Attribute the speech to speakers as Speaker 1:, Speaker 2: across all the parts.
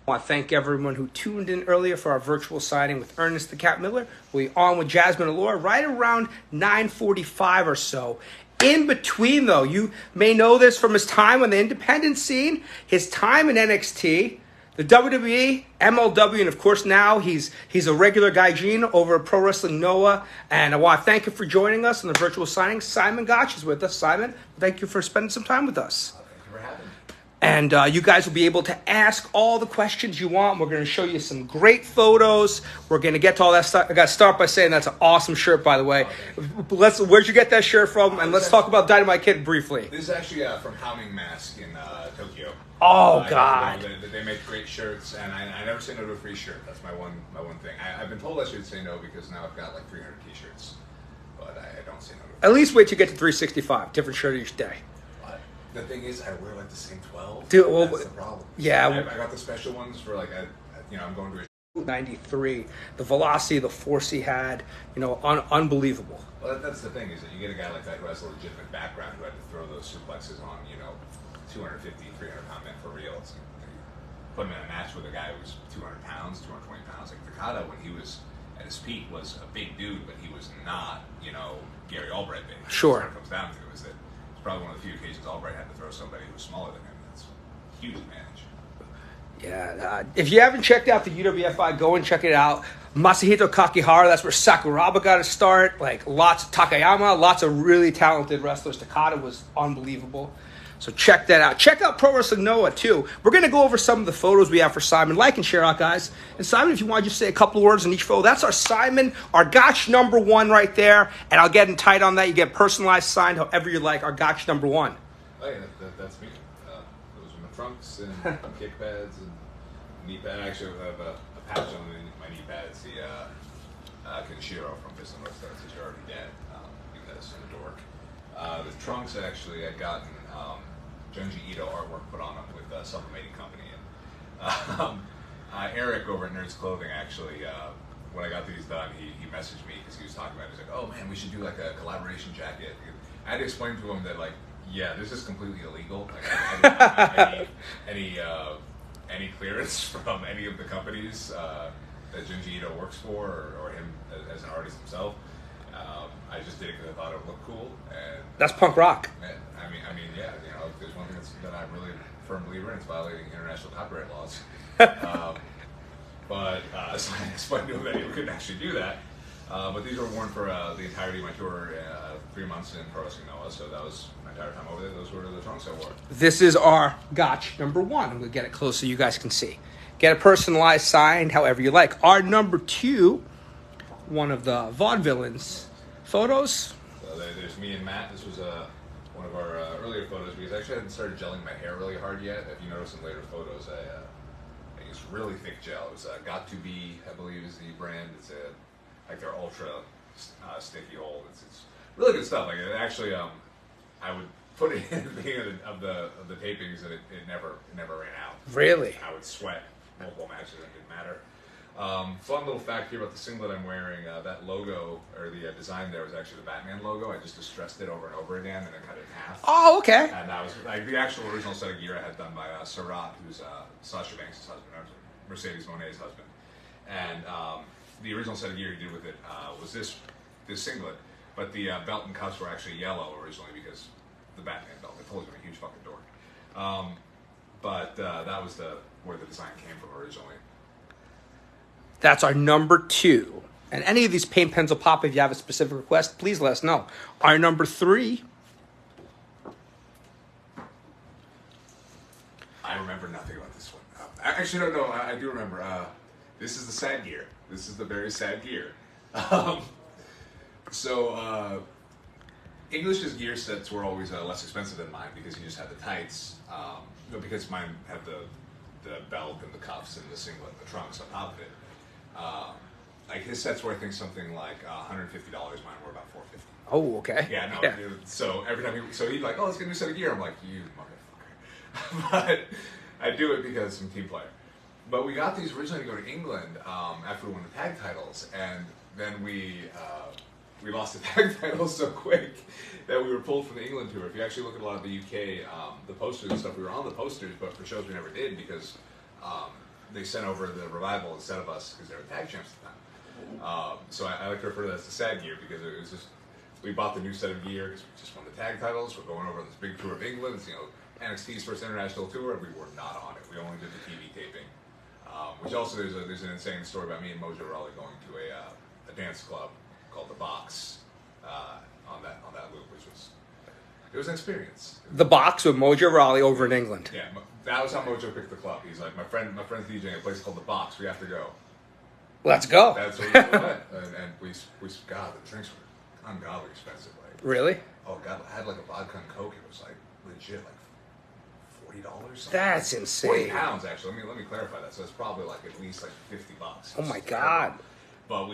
Speaker 1: I want to thank everyone who tuned in earlier for our virtual signing with Ernest the Cat Miller. We'll be on with Jasmine Allure right around 9:45 or so. In between, though, you may know this from his time on the independent scene, his time in NXT, the WWE, MLW, and of course now he's a regular gaijin over at Pro Wrestling Noah. And I want to thank you for joining us on the virtual signing. Simon Gotch is with us. Simon, thank you for spending some time with us.
Speaker 2: Thank you for having me.
Speaker 1: And you guys will be able to ask all the questions you want. We're going to show you some great photos. We're going to get to all that stuff. I got to start by saying that's an awesome shirt, by the way. Where'd you get that shirt from? And let's talk about Dynamite Kid briefly.
Speaker 2: This is actually from Haoming Mask in Tokyo.
Speaker 1: Oh, God.
Speaker 2: They make great shirts, and I never say no to a free shirt. That's my one thing. I've been told I should say no because now I've got like 300 t-shirts. But I don't say no to
Speaker 1: At least wait till you get to 365. Different shirt each day.
Speaker 2: The thing is, I wear like the same 12.
Speaker 1: Dude, well,
Speaker 2: that's the problem.
Speaker 1: Yeah.
Speaker 2: I got the special ones for like, I'm going to a
Speaker 1: 93. The velocity, the force he had, unbelievable.
Speaker 2: Well, that's the thing is that you get a guy like that who has a legitimate background who had to throw those suplexes on, 250, 300-pound men for real. It's, put him in a match with a guy who was 200 pounds, 220 pounds. Like Takada, when he was at his peak, was a big dude, but he was not, Gary Albright big.
Speaker 1: Sure.
Speaker 2: That's what it comes down to is that it's probably one of the few occasions Albright had to throw somebody who was smaller than him. That's a huge advantage.
Speaker 1: Yeah, if you haven't checked out the UWFI, go and check it out. Masahito Kakihara, that's where Sakuraba got to start. Like Takayama, lots of really talented wrestlers. Takada was unbelievable. So check that out. Check out Pro Wrestling Noah, too. We're going to go over some of the photos we have for Simon. Like and share out, guys. And Simon, if you want to just say a couple of words on each photo, that's our Simon, our Gotch number 1 right there. And I'll get in tight on that. You get personalized, signed, however you like, our Gotch number 1.
Speaker 2: Oh, yeah, that's me. Those are my trunks and kick pads and knee pads. I actually have a patch on my knee pads. The Kenshiro from Fist and North Stars is already dead. Because I'm a dork. The trunks, actually, I'd gotten Junji Ito artwork put on them with a sublimating company. And Eric over at Nerds Clothing, actually, when I got these done, he messaged me because he was talking about it. He's like, oh man, we should do like a collaboration jacket. I had to explain to him that, like, yeah, this is completely illegal. Like, I didn't have any clearance from any of the companies that Junji Ito works for or him as an artist himself. I just did it because I thought it would look cool. And
Speaker 1: that's punk rock.
Speaker 2: I mean, yeah. If there's one thing that I'm really a firm believer in, it's violating international copyright laws. So I explained to him that he couldn't actually do that. But these were worn for the entirety of my tour, 3 months in Pro Wrestling Noah. So that was my entire time over there. Those were the trunks I wore.
Speaker 1: This is our Gotch number 1. I'm going to get it close so you guys can see. Get a personalized, signed, however you like. Our number 2, one of the vaudevillains photos.
Speaker 2: So there's me and Matt. This was one of our earlier photos because I actually hadn't started gelling my hair really hard yet. If you notice in later photos, I used really thick gel. It was Got To Be, I believe, is the brand. It's like their ultra sticky hold. It's really good stuff. Like actually, I would put it in the beginning of the tapings, and it never ran out.
Speaker 1: Really?
Speaker 2: I would sweat multiple matches, and it didn't matter. Fun little fact here about the singlet I'm wearing. That logo, or the design there, was actually the Batman logo. I just distressed it over and over again and then cut it in half.
Speaker 1: Oh, okay.
Speaker 2: And that was like the actual original set of gear I had done by Sarat, who's Sasha Banks' husband, or Mercedes Monet's husband. And the original set of gear he did with it was this singlet, but the belt and cuffs were actually yellow originally because the Batman belt. I told you I'm a huge fucking dork. But that was where the design came from originally.
Speaker 1: That's our number 2. And any of these paint pens will pop if you have a specific request. Please let us know. Our number 3.
Speaker 2: I remember nothing about this one. Actually, no, I do remember. This is the sad gear. This is the very sad gear. English's gear sets were always less expensive than mine because you just had the tights. Because mine had the belt and the cuffs and the singlet and the trunks on top of it. Like his sets were, I think, something like $150. Mine were about $450.
Speaker 1: Oh, okay.
Speaker 2: Yeah, no. Yeah. So every time he'd like, oh, let's get a new set of gear. I'm like, you motherfucker. But I do it because I'm a team player. But we got these originally to go to England after we won the tag titles, and then we lost the tag titles so quick that we were pulled from the England tour. If you actually look at a lot of the UK, the posters and stuff, we were on the posters, but for shows we never did because they sent over the Revival instead of us because they were tag champs at the time. So I like to refer to that as the sad gear because it was just, we bought the new set of gear because we just won the tag titles. We're going over on this big tour of England. It's, NXT's first international tour, and we were not on it. We only did the TV taping. Which also, there's an insane story about me and Mojo Rawley going to a dance club called The Box on that loop, which was, it was an experience.
Speaker 1: The Box with Mojo Rawley over in England.
Speaker 2: Yeah, that was how Mojo picked the club. He's like, my friend's DJing at a place called The Box. We have to go.
Speaker 1: Let's go.
Speaker 2: That's where we went. And we God, the drinks were ungodly expensive. Like,
Speaker 1: Really?
Speaker 2: oh God, I had like a vodka and Coke. It was like legit like $40.
Speaker 1: That's insane.
Speaker 2: 40 pounds actually. Let me clarify that. So it's probably like at least like $50.
Speaker 1: Oh my God.
Speaker 2: But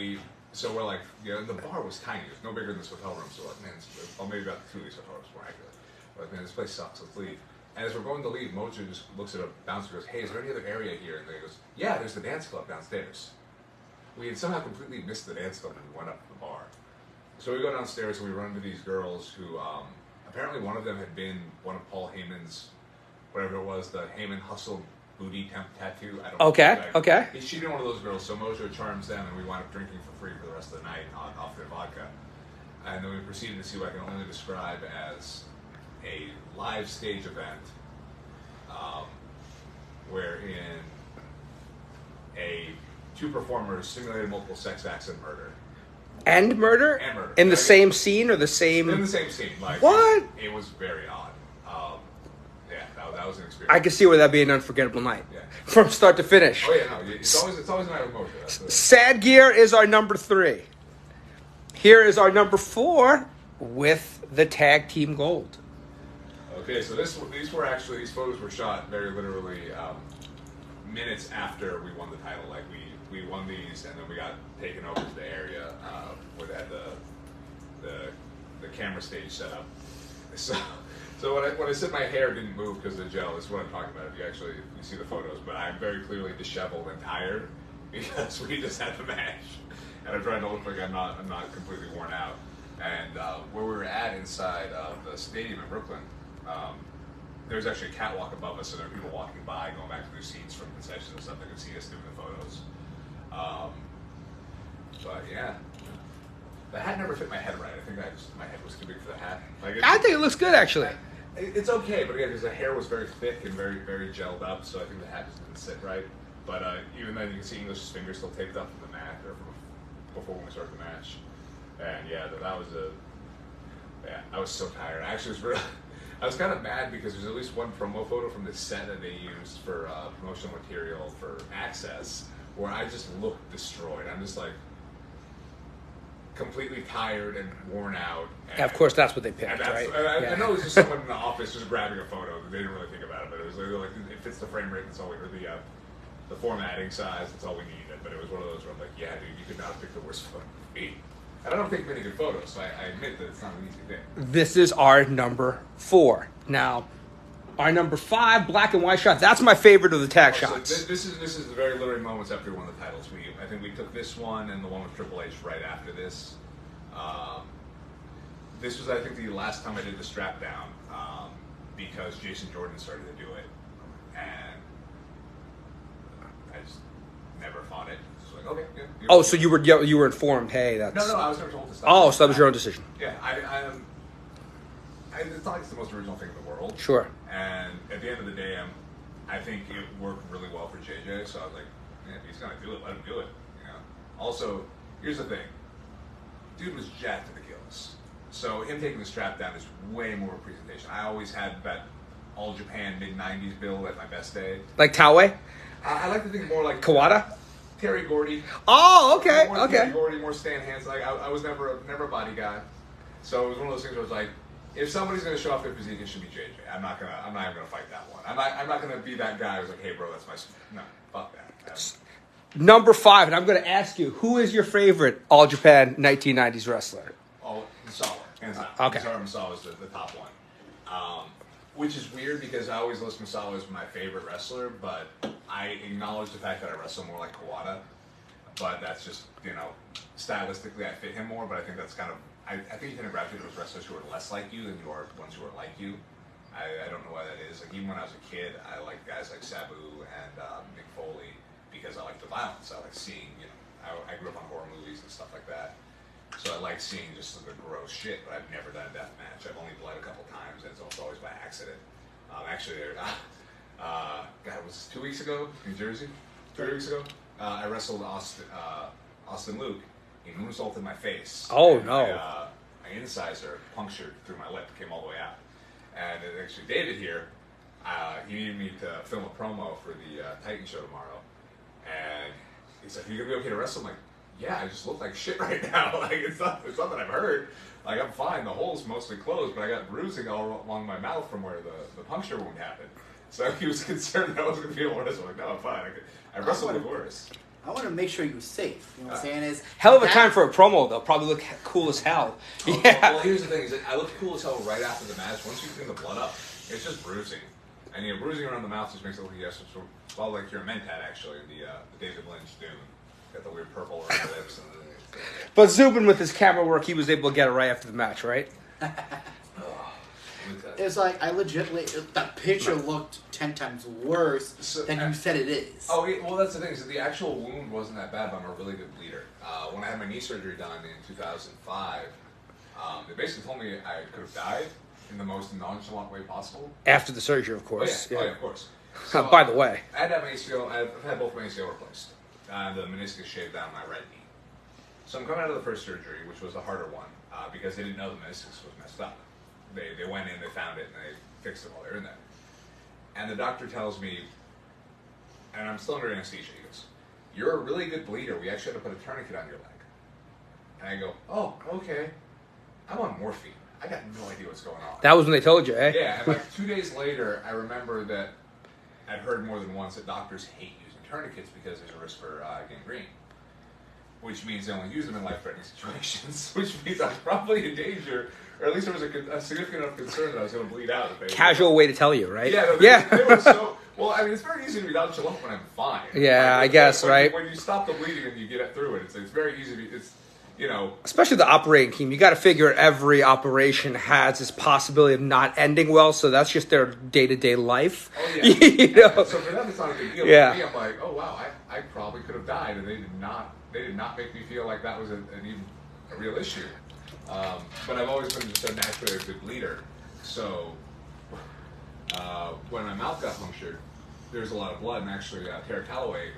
Speaker 2: so we're like, the bar was tiny. It was no bigger than this hotel room. So like, man, maybe about 2 of these hotel rooms more accurate. But man, this place sucks. Let's leave. And as we're going to leave, Mojo just looks at a bouncer and goes, hey, is there any other area here? And he goes, yeah, there's the dance club downstairs. We had somehow completely missed the dance club and we went up to the bar. So we go downstairs and we run into these girls who, apparently one of them had been one of Paul Heyman's, whatever it was, the Heyman Hustle booty tattoo. I don't know.
Speaker 1: Okay.
Speaker 2: She'd been one of those girls, so Mojo charms them and we wound up drinking for free for the rest of the night off their vodka. And then we proceeded to see what I can only describe as a live stage event wherein two performers simulated multiple sex acts and murder.
Speaker 1: And murder?
Speaker 2: And murder.
Speaker 1: In the same scene or the same...
Speaker 2: In the same scene. Like,
Speaker 1: what?
Speaker 2: It was very odd. Yeah, that was an experience.
Speaker 1: I could see where that'd be an unforgettable night.
Speaker 2: Yeah.
Speaker 1: From start to finish.
Speaker 2: Oh yeah, no, it's always a night with Mojo.
Speaker 1: Sad Gear is our number 3. Here is our number 4 with the tag team gold.
Speaker 2: Okay, so these photos were shot very literally minutes after we won the title. Like we won these, and then we got taken over to the area where they had the camera stage set up. So when I said my hair didn't move because of the gel, this is what I'm talking about. If you see the photos, but I'm very clearly disheveled and tired because we just had the match, and I'm trying to look like I'm not completely worn out. And where we were at inside the stadium in Brooklyn, there was actually a catwalk above us, so there were people walking by, going back to their seats from concessions and stuff. They could see us doing the photos. But yeah. The hat never fit my head right. I think my head was too big for the hat.
Speaker 1: I think it looks good, actually.
Speaker 2: It's okay, but again, because the hair was very thick and very, very gelled up, so I think the hat just didn't sit right. But even then, you can see English's fingers still taped up from the mat, or from before when we started the match. And yeah, I was so tired. Actually, I was kind of mad because there's at least one promo photo from the set that they used for promotional material for Access, where I just looked destroyed. I'm just like, completely tired and worn out. And
Speaker 1: of course, that's what they picked, right?
Speaker 2: I know it was just someone in the office just grabbing a photo. They didn't really think about it, but it was like it fits the frame rate. That's all or the formatting size. That's all we needed. But it was one of those where I'm like, yeah, dude, you could not pick the worst photo for me. And I don't take many good photos, so I admit that it's not an easy thing.
Speaker 1: This is our number 4. Now, our number 5, black and white shot. That's my favorite of the tag shots.
Speaker 2: So this is the very literally moments after we won the titles. I think we took this one and the one with Triple H right after this. This was, I think, the last time I did the strap down because Jason Jordan started to do it, and I just never fought it. Just like, okay, yeah.
Speaker 1: Oh, so you were informed? Hey, that's
Speaker 2: no, I was never told to stop.
Speaker 1: Oh, so that was your own decision.
Speaker 2: Yeah, it's not like it's the most original thing in the world.
Speaker 1: Sure.
Speaker 2: And at the end of the day, I think it worked really well for JJ. So I was like, man, if he's gonna do it, let him do it. Also, here's the thing. Dude was jacked to the gills. So him taking the strap down is way more presentation. I always had that All Japan mid-90s build at my best day.
Speaker 1: Like Taue?
Speaker 2: I like to think more like
Speaker 1: Kawada?
Speaker 2: Terry Gordy.
Speaker 1: Oh, okay,
Speaker 2: more
Speaker 1: okay.
Speaker 2: Terry Gordy, more Stan Hansen. Like I was never a body guy. So it was one of those things where I was like, if somebody's gonna show off their physique, it should be JJ. I'm not even gonna fight that one. I'm not gonna be that guy who's like, hey bro, that's my no, fuck that.
Speaker 1: Number 5, and I'm going to ask you, who is your favorite All Japan 1990s wrestler?
Speaker 2: Oh, Misawa, hands down.
Speaker 1: Okay.
Speaker 2: Misawa is the top one. Which is weird because I always list Misawa as my favorite wrestler, but I acknowledge the fact that I wrestle more like Kawada. But that's just, stylistically I fit him more, but I think that's kind of, I think you tend to gravitate towards wrestlers who are less like you than you are ones who are like you. I don't know why that is. Like, even when I was a kid, I liked guys like Sabu and Mick Foley. violence. I like seeing, I grew up on horror movies and stuff like that. So I like seeing just the gross shit, but I've never done a death match. I've only bled a couple times, and it's almost always by accident. Actually, God, it was 2 weeks ago, New Jersey? 3 weeks ago? I wrestled Austin Luke. He moonsaulted my face.
Speaker 1: Oh,
Speaker 2: and
Speaker 1: no.
Speaker 2: My incisor punctured through my lip, came all the way out. And actually, David here, he needed me to film a promo for the Titan show tomorrow. And he's like, "Are you going to be okay to wrestle?" I'm like, "Yeah, I just look like shit right now. Like, it's not that I'm hurt. Like, I'm fine. The hole's mostly closed, but I got bruising all along my mouth from where the puncture wound happened." So he was concerned that I wasn't going to be able to wrestle. I'm like, "No, I'm fine. I wrestled with worse."
Speaker 3: I want to make sure you're safe. You know what I'm saying? Is
Speaker 1: hell of a time for a promo, though. Probably look cool as hell.
Speaker 2: Oh,
Speaker 1: Yeah.
Speaker 2: Well, here's the thing: is that I looked cool as hell right after the match. Once you clean the blood up, it's just bruising, and bruising around the mouth just makes it look like you're a mentat. Actually, the David Lynch Dune got the weird purple around the lips.
Speaker 1: But Zubin, with his camera work, he was able to get it right after the match, right?
Speaker 3: It's like, I legitimately, that picture looked 10 times worse than you said it is.
Speaker 2: Oh, well, that's the thing. So the actual wound wasn't that bad, but I'm a really good bleeder. When I had my knee surgery done in 2005, they basically told me I could have died in the most nonchalant way possible.
Speaker 1: After the surgery, of course.
Speaker 2: Oh, yeah, of course. So,
Speaker 1: by the way.
Speaker 2: I had to have my ACL. I've had both my ACL replaced. The meniscus shaved down my right knee. So I'm coming out of the first surgery, which was the harder one, because they didn't know the meniscus was messed up. They went in, they found it, and they fixed it while they were in there. And the doctor tells me, and I'm still under anesthesia, he goes, "You're a really good bleeder. We actually had to put a tourniquet on your leg." And I go, "Oh, okay. I'm on morphine. I got no idea what's going on."
Speaker 1: That was when they told you, eh?
Speaker 2: Yeah, and like 2 days later, I remember that I'd heard more than once that doctors hate using tourniquets because there's a risk for gangrene. Which means they only use them in life-threatening situations, which means I was probably in danger, or at least there was a significant enough concern that I was going to bleed out.
Speaker 1: Casual way to tell you, right?
Speaker 2: Yeah, they were so... Well, I mean, it's very easy to be nonchalant when I'm fine.
Speaker 1: Yeah, I guess, right?
Speaker 2: When you stop the bleeding and you get through it, it's very easy to be...
Speaker 1: Especially the operating team. You got to figure every operation has this possibility of not ending well, so that's just their day-to-day life.
Speaker 2: Oh, yeah. So for them, it's not a big deal.
Speaker 1: Yeah.
Speaker 2: For me, I'm like, oh, wow, I probably could have died, and they did not make me feel like that was even a real issue. But I've always been just a naturally good bleeder. So when my mouth got punctured, there was a lot of blood, and actually Tara Calloway,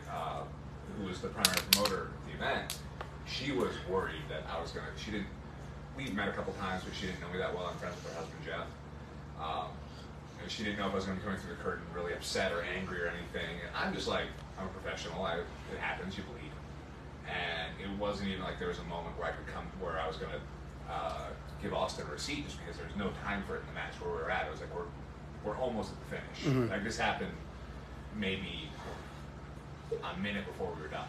Speaker 2: who was the primary promoter of the event, she was worried that I was going to... We've met a couple times, but she didn't know me that well. I'm friends with her husband, Jeff. And she didn't know if I was going to be coming through the curtain really upset or angry or anything. And I'm just like, I'm a professional. It happens, you bleed. And it wasn't even like there was a moment where I was going to give Austin a receipt just because there's no time for it in the match where we were at. It was like, we're almost at the finish.
Speaker 1: Mm-hmm.
Speaker 2: Like, this happened maybe a minute before we were done.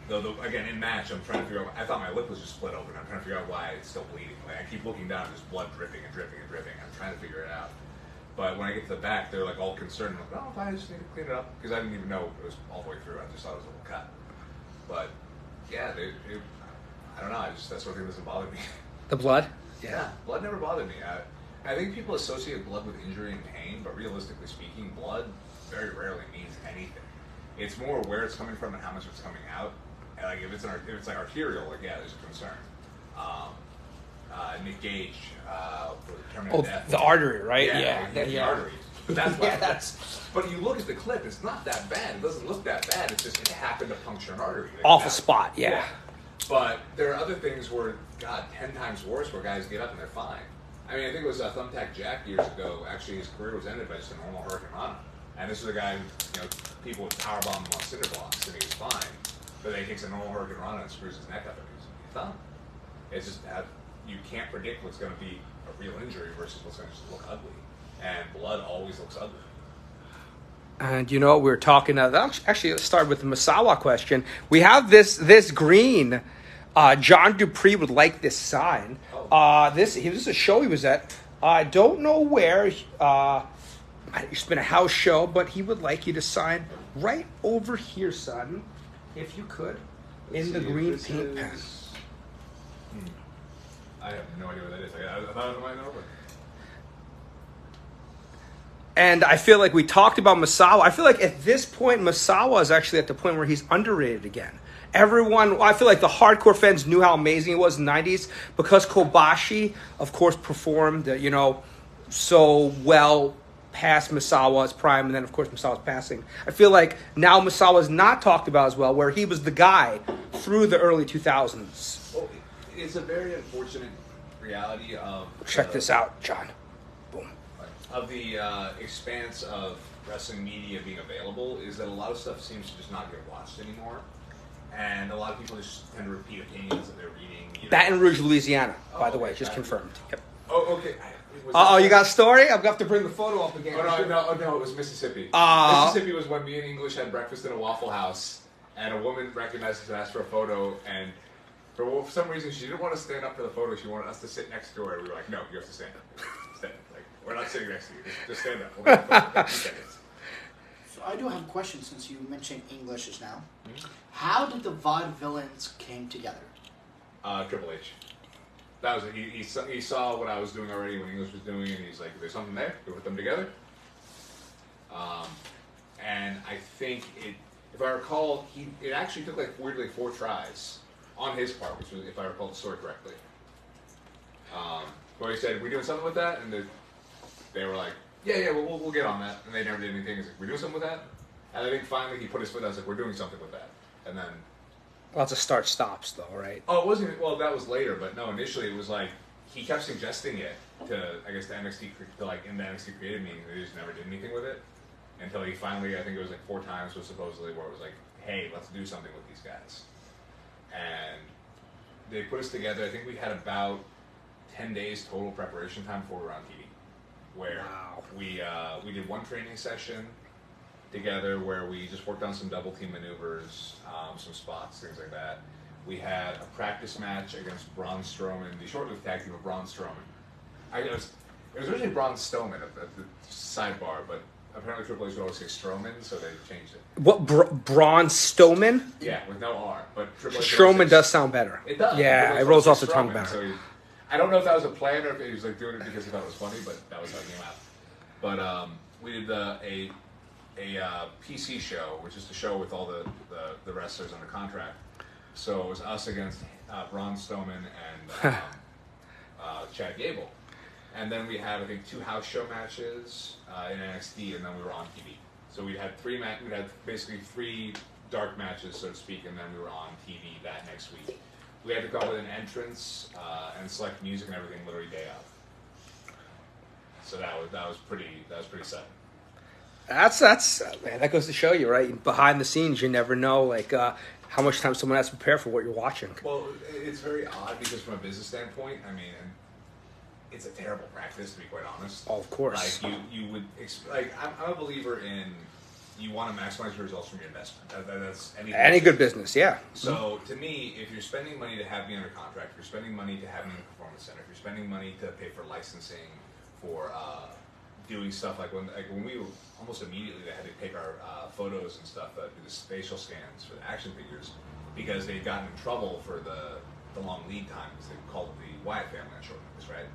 Speaker 2: Though, again, in match, I'm trying to figure out... I thought my lip was just split open. I'm trying to figure out why it's still bleeding. Like, I keep looking down, and there's blood dripping and dripping and dripping. I'm trying to figure it out. But when I get to the back, they're like all concerned. I'm like, "Oh, fine, I just need to clean it up." Because I didn't even know it was all the way through. I just thought it was a little cut. But, yeah, I don't know. That's one thing that doesn't bother me.
Speaker 1: The blood?
Speaker 2: Yeah, blood never bothered me. I think people associate blood with injury and pain, but realistically speaking, blood very rarely means anything. It's more where it's coming from and how much it's coming out. And like if it's like arterial, like yeah, there's a concern. Nick Gage for terminal death.
Speaker 1: The artery, right?
Speaker 2: Yeah. The artery. That's why.
Speaker 1: Yeah,
Speaker 2: But you look at the clip; it's not that bad. It doesn't look that bad. It's just it happened to puncture an artery.
Speaker 1: Awful spot. Yeah.
Speaker 2: But there are other things where, God, 10 times worse, where guys get up and they're fine. I mean, I think it was Thumbtack Jack years ago. Actually, his career was ended by just a normal Hurricane Rana. And this was a guy who, people would powerbomb him on cinder blocks, and he was fine. But then he takes a normal Hurricane Rana and screws his neck up, and he's done. It's just you can't predict what's going to be a real injury versus what's going to just look ugly. And blood always looks ugly.
Speaker 1: And we're talking. Actually, let's start with the Misawa question. We have this green. John Dupree would like this sign. This is a show he was at. I don't know where. It's been a house show, but he would like you to sign right over here, son, if you could, in the green paint pen.
Speaker 2: I have no idea what that is. I thought it might know, but...
Speaker 1: And I feel like we talked about Misawa. I feel like at this point, Misawa is actually at the point where he's underrated again. Everyone, I feel like the hardcore fans knew how amazing he was in the 90s because Kobashi, of course, performed, so well past Misawa's prime, and then, of course, Misawa's passing. I feel like now Misawa's not talked about as well, where he was the guy through the early 2000s.
Speaker 2: Well, it's a very unfortunate reality of...
Speaker 1: Check this out, John. Boom.
Speaker 2: Of the expanse of wrestling media being available is that a lot of stuff seems to just not get watched anymore. And a lot of people just tend to repeat opinions that they're reading.
Speaker 1: Baton Rouge, Louisiana, by the way, just confirmed. Yep.
Speaker 2: Oh, okay.
Speaker 1: Oh, you got a story? I'm going to have to bring the photo up again.
Speaker 2: No, it was Mississippi. Mississippi was when me and English had breakfast in a Waffle House, and a woman recognized us and asked for a photo, and for some reason she didn't want to stand up for the photo. She wanted us to sit next to her. We were like, no, you have to stand up. Stand up. Like, we're not sitting next to you. Just stand up. We'll get a photo. 2 seconds.
Speaker 3: So I do have a question since you mentioned English just now. Mm-hmm. How did the Vaudevillains came together?
Speaker 2: Triple H. That was it. He saw what I was doing already, what English was doing, and he's like, "There's something there. We put them together." And I think if I recall, it actually took weirdly 4 tries on his part, which was, if I recall the story correctly. Where he said, "We're doing something with that," and they were like, "Yeah, we'll get on that," and they never did anything. He's like, "We're doing something with that," and I think finally he put his foot down. I was like, "We're doing something with that," and then.
Speaker 1: Lots of start stops though, right?
Speaker 2: Oh, it wasn't. Well, that was later, but no. Initially, it was like he kept suggesting it to, I guess, the NXT in the NXT creative meeting. They just never did anything with it until he finally, I think it was 4 times, was supposedly where it was like, "Hey, let's do something with these guys," and they put us together. I think we had about 10 days total preparation time before we were on TV, where we did 1 training session together where we just worked on some double team maneuvers, some spots, things like that. We had a practice match against Braun Strowman, the short-lived tag team of Braun Strowman. It was originally Braun Strowman at the sidebar, but apparently Triple H would always say Strowman, so they changed it.
Speaker 1: What, Braun Strowman?
Speaker 2: Yeah, with no R, but Triple H
Speaker 1: Strowman does sound better.
Speaker 2: It does.
Speaker 1: Yeah, it rolls off the tongue
Speaker 2: Strowman,
Speaker 1: better.
Speaker 2: So I don't know if that was a plan or if he was doing it because he thought it was funny, but that was how it came out. But we did a PC show, which is the show with all the wrestlers under contract. So it was us against Braun Strowman and Chad Gable. And then we had, I think, 2 house show matches in NXT, and then we were on TV. So we had basically 3 dark matches, so to speak, and then we were on TV that next week. We had to come up with an entrance and select music and everything literally day of. So that was pretty sudden. Man, that goes to show you, right? Behind the scenes, you never know how much time someone has to prepare for what you're watching. Well, it's very odd because from a business standpoint, I mean, it's a terrible practice, to be quite honest.
Speaker 1: Oh, of course.
Speaker 2: You would I'm a believer in you want to maximize your results from your investment. That's any
Speaker 1: good business, yeah.
Speaker 2: So to me, if you're spending money to have me under contract, if you're spending money to have me in the performance center, if you're spending money to pay for licensing, for doing stuff like when we were almost immediately, they had to take our photos and stuff, do the spatial scans for the action figures because they'd gotten in trouble for the long lead times. They called it the Wyatt family on short notice, right?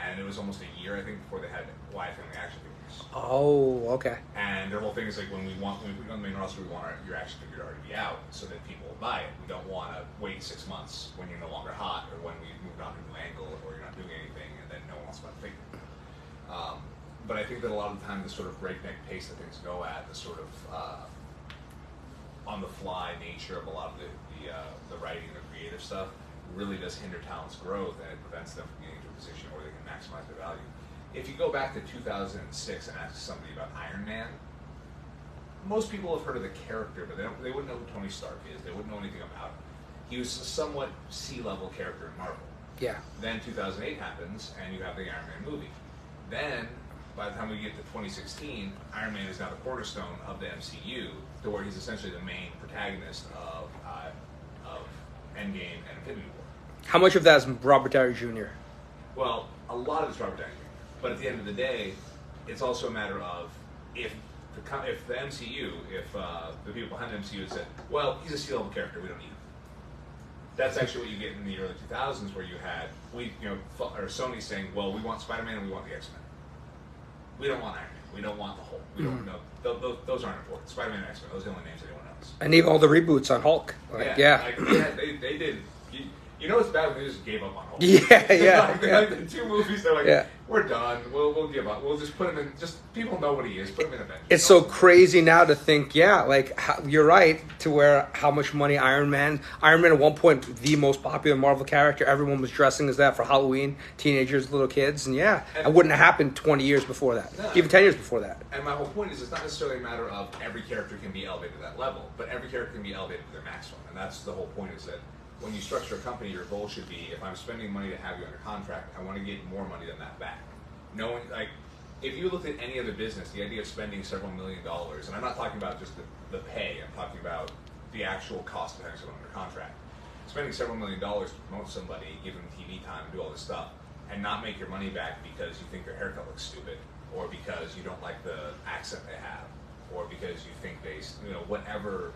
Speaker 2: And it was almost a year, I think, before they had Wyatt family action figures.
Speaker 1: Oh, okay.
Speaker 2: And their whole thing is when we put you on the main roster, we want your action figure to already be out so that people will buy it. We don't want to wait 6 months when you're no longer hot or when we've moved on to a new angle or you're not doing anything and then no one wants to buy the figure. But I think that a lot of the time the sort of breakneck pace that things go at, the sort of on the fly nature of a lot of the writing and the creative stuff really does hinder talent's growth and it prevents them from getting to a position where they can maximize their value. If you go back to 2006 and ask somebody about Iron Man, most people have heard of the character, but they wouldn't know who Tony Stark is. They wouldn't know anything about him. He was a somewhat C-level character in Marvel.
Speaker 1: Yeah.
Speaker 2: Then 2008 happens, and you have the Iron Man movie. Then, by the time we get to 2016, Iron Man is now the cornerstone of the MCU, to where he's essentially the main protagonist of Endgame and Infinity War.
Speaker 1: How much of that is Robert Downey Jr.?
Speaker 2: Well, a lot of it's Robert Downey Jr. But at the end of the day, it's also a matter of if the MCU, the people behind the MCU had said, well, he's a C-level character, we don't need him. That's actually what you get in the early 2000s, where you had Sony saying, well, we want Spider-Man and we want the X-Men. We don't want Iron Man. We don't want the Hulk. We don't know. Those aren't important. Spider-Man and X-Men, those are the only names anyone knows.
Speaker 1: And even all the reboots on Hulk. Like,
Speaker 2: They did. You know what's bad when they just gave up on Hulk?
Speaker 1: Yeah.
Speaker 2: Like the 2 movies, they're like,
Speaker 1: Yeah.
Speaker 2: we're done. We'll give up. We'll just put him in. Just people know what he is. Put him in Avengers.
Speaker 1: It's so crazy now to think, you're right, to where how much money Iron Man at one point, the most popular Marvel character, everyone was dressing as that for Halloween, teenagers, little kids, and it wouldn't have happened 20 years before that, even 10 years before that.
Speaker 2: And my whole point is it's not necessarily a matter of every character can be elevated to that level, but every character can be elevated to their maximum, and that's the whole point is that when you structure a company, your goal should be, if I'm spending money to have you under contract, I want to get more money than that back. Knowing, like, if you looked at any other business, the idea of spending several $1 million, and I'm not talking about just the pay, I'm talking about the actual cost of having someone under contract. Spending several $1 million to promote somebody, give them TV time, do all this stuff, and not make your money back because you think their haircut looks stupid, or because you don't like the accent they have, or because you think they, whatever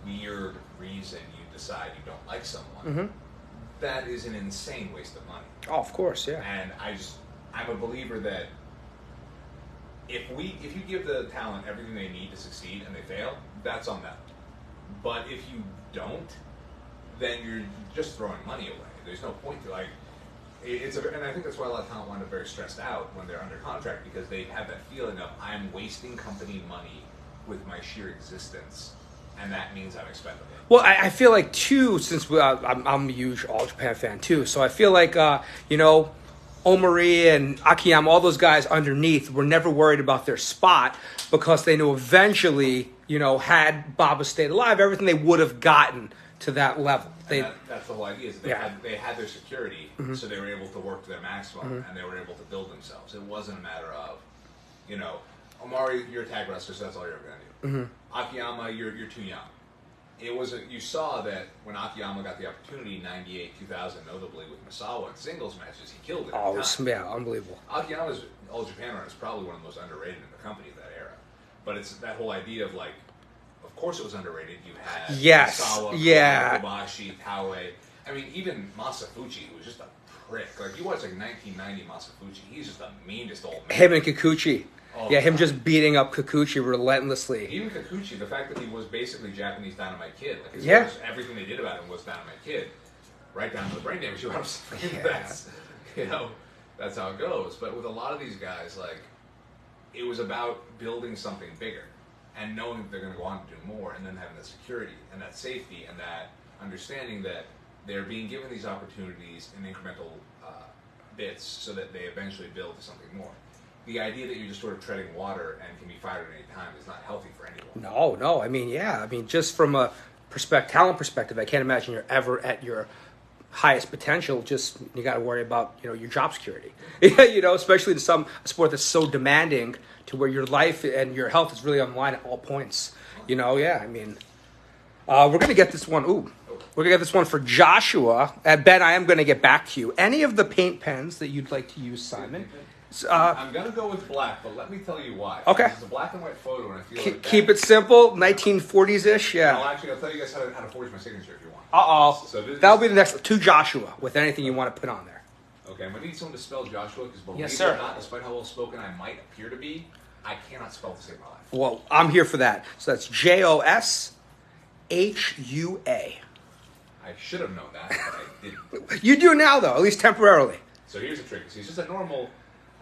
Speaker 2: weird reason you decide you don't like someone, that is an insane waste of money.
Speaker 1: Oh, of course, yeah.
Speaker 2: And I'm a believer that if you give the talent everything they need to succeed and they fail, that's on them. But if you don't, then you're just throwing money away. There's no point to and I think that's why a lot of talent wind up very stressed out when they're under contract, because they have that feeling of, I'm wasting company money with my sheer existence, and that means I'm expendable.
Speaker 1: Well, I feel like, too, since I'm a huge All Japan fan, too, so I feel like, Omori and Akiyama, all those guys underneath, were never worried about their spot because they knew eventually, had Baba stayed alive, everything they would have gotten to that level.
Speaker 2: That's the whole idea, is they had their security, so they were able to work to their maximum, and they were able to build themselves. It wasn't a matter of, Omari, you're a tag wrestler, so that's all you're ever going to do. Akiyama, you're too young. You saw that when Akiyama got the opportunity in 98, 2000, notably with Misawa in singles matches, he killed it.
Speaker 1: Oh, unbelievable.
Speaker 2: Akiyama's All Japan run is probably one of the most underrated in the company of that era. But it's that whole idea of, like, of course it was underrated. You had Misawa, Kobashi, Taue. I mean, even Masafuchi, who was just a prick. Like, you watch, 1990 Masafuchi, he's just the meanest old man.
Speaker 1: Him and Kikuchi. Him just beating up Kikuchi relentlessly.
Speaker 2: Even Kikuchi, the fact that he was basically Japanese Dynamite Kid. Everything they did about him was Dynamite Kid. Right down to the brain damage. That's how it goes. But with a lot of these guys, it was about building something bigger and knowing that they're going to go on to do more, and then having that security and that safety and that understanding that they're being given these opportunities in incremental bits so that they eventually build to something more. The idea that you're just sort of treading water and can be fired at any time is not healthy for anyone.
Speaker 1: No. I mean, just from a talent perspective, I can't imagine you're ever at your highest potential. Just, you got to worry about, your job security. Especially in some sport that's so demanding to where your life and your health is really on the line at all points. I mean, we're going to get this one. We're going to get this one for Joshua. Ben, I am going to get back to you. Any of the paint pens that you'd like to use, Simon?
Speaker 2: I'm going to go with black, but let me tell you why.
Speaker 1: Okay.
Speaker 2: It's a black and white photo, and I feel like
Speaker 1: keep it simple, 1940s-ish, yeah.
Speaker 2: No, actually, I'll tell you guys how to forge my signature if you want.
Speaker 1: Uh-oh.
Speaker 2: So
Speaker 1: that'll be the next, to Joshua, with anything you want to put on there.
Speaker 2: Okay, I'm going to need someone to spell Joshua, because believe
Speaker 1: Yes,
Speaker 2: it
Speaker 1: sir.
Speaker 2: or not, despite how well spoken I might appear to be, I cannot spell to save my life.
Speaker 1: Well, I'm here for that. So that's Joshua.
Speaker 2: I should have known that, but I didn't.
Speaker 1: You do now, though, at least temporarily.
Speaker 2: So here's the trick. See, it's just a normal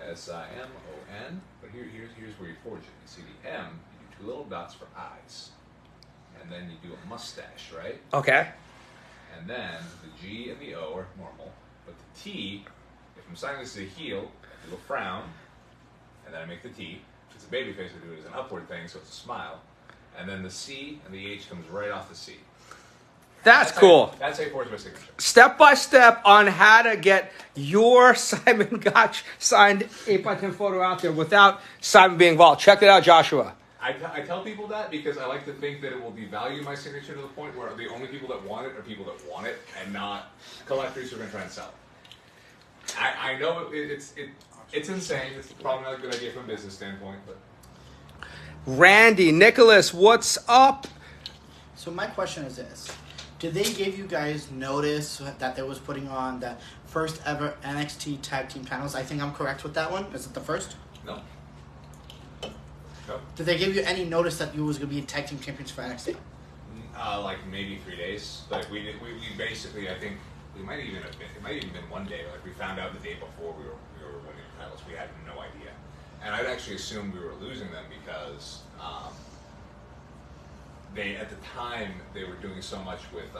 Speaker 2: S-I-M-O-N, but here's where you forge it. You see the M, you do 2 little dots for eyes. And then you do a mustache, right?
Speaker 1: Okay.
Speaker 2: And then the G and the O are normal, but the T, if I'm signing this as a heel, I do a frown, and then I make the T. If it's a baby face, I do it as an upward thing, so it's a smile. And then the C and the H comes right off the C.
Speaker 1: That's cool.
Speaker 2: That's how you forge my signature.
Speaker 1: Step by step on how to get your Simon Gotch signed 8x10 photo out there without Simon being involved. Check it out, Joshua.
Speaker 2: I tell people that because I like to think that it will devalue my signature to the point where the only people that want it are people that want it and not collectors who are going to try and sell it. I know it's insane. It's probably not a good idea from a business standpoint, but.
Speaker 1: Randy, Nicholas, what's up?
Speaker 3: So my question is this. Did they give you guys notice that they was putting on the first ever NXT Tag Team Panels? I think I'm correct with that one. Is it the first?
Speaker 2: No. Go.
Speaker 3: Did they give you any notice that you was going to be tag team champions for NXT?
Speaker 2: Like maybe 3 days. Like we basically, I think it might even been one day. Like we found out the day before we were winning the titles. We had no idea, and I'd actually assumed we were losing them because they at the time they were doing so much with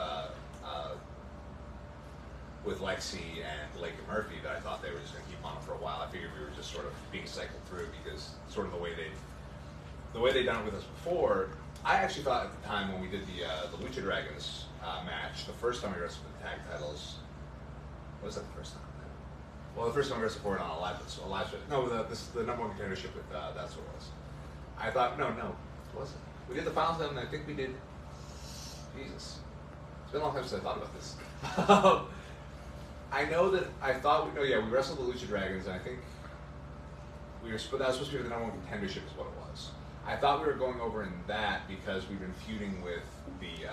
Speaker 2: Lexi and Lake and Murphy that I thought they were just going to keep on for a while. I figured we were just sort of being cycled through because sort of the way they'd done it with us before. I actually thought at the time when we did the Lucha Dragons match, the first time we wrestled the tag titles, was that the first time? Well, the first time we wrestled for it on a live show. No, the number one contendership with that's what it was. I thought no, it wasn't. We did the finals then, and I think we did. Jesus, it's been a long time since I thought about this. I know that I thought we wrestled the Lucha Dragons, and I think that was supposed to be the number one contendership is what it was. I thought we were going over in that because we've been feuding with the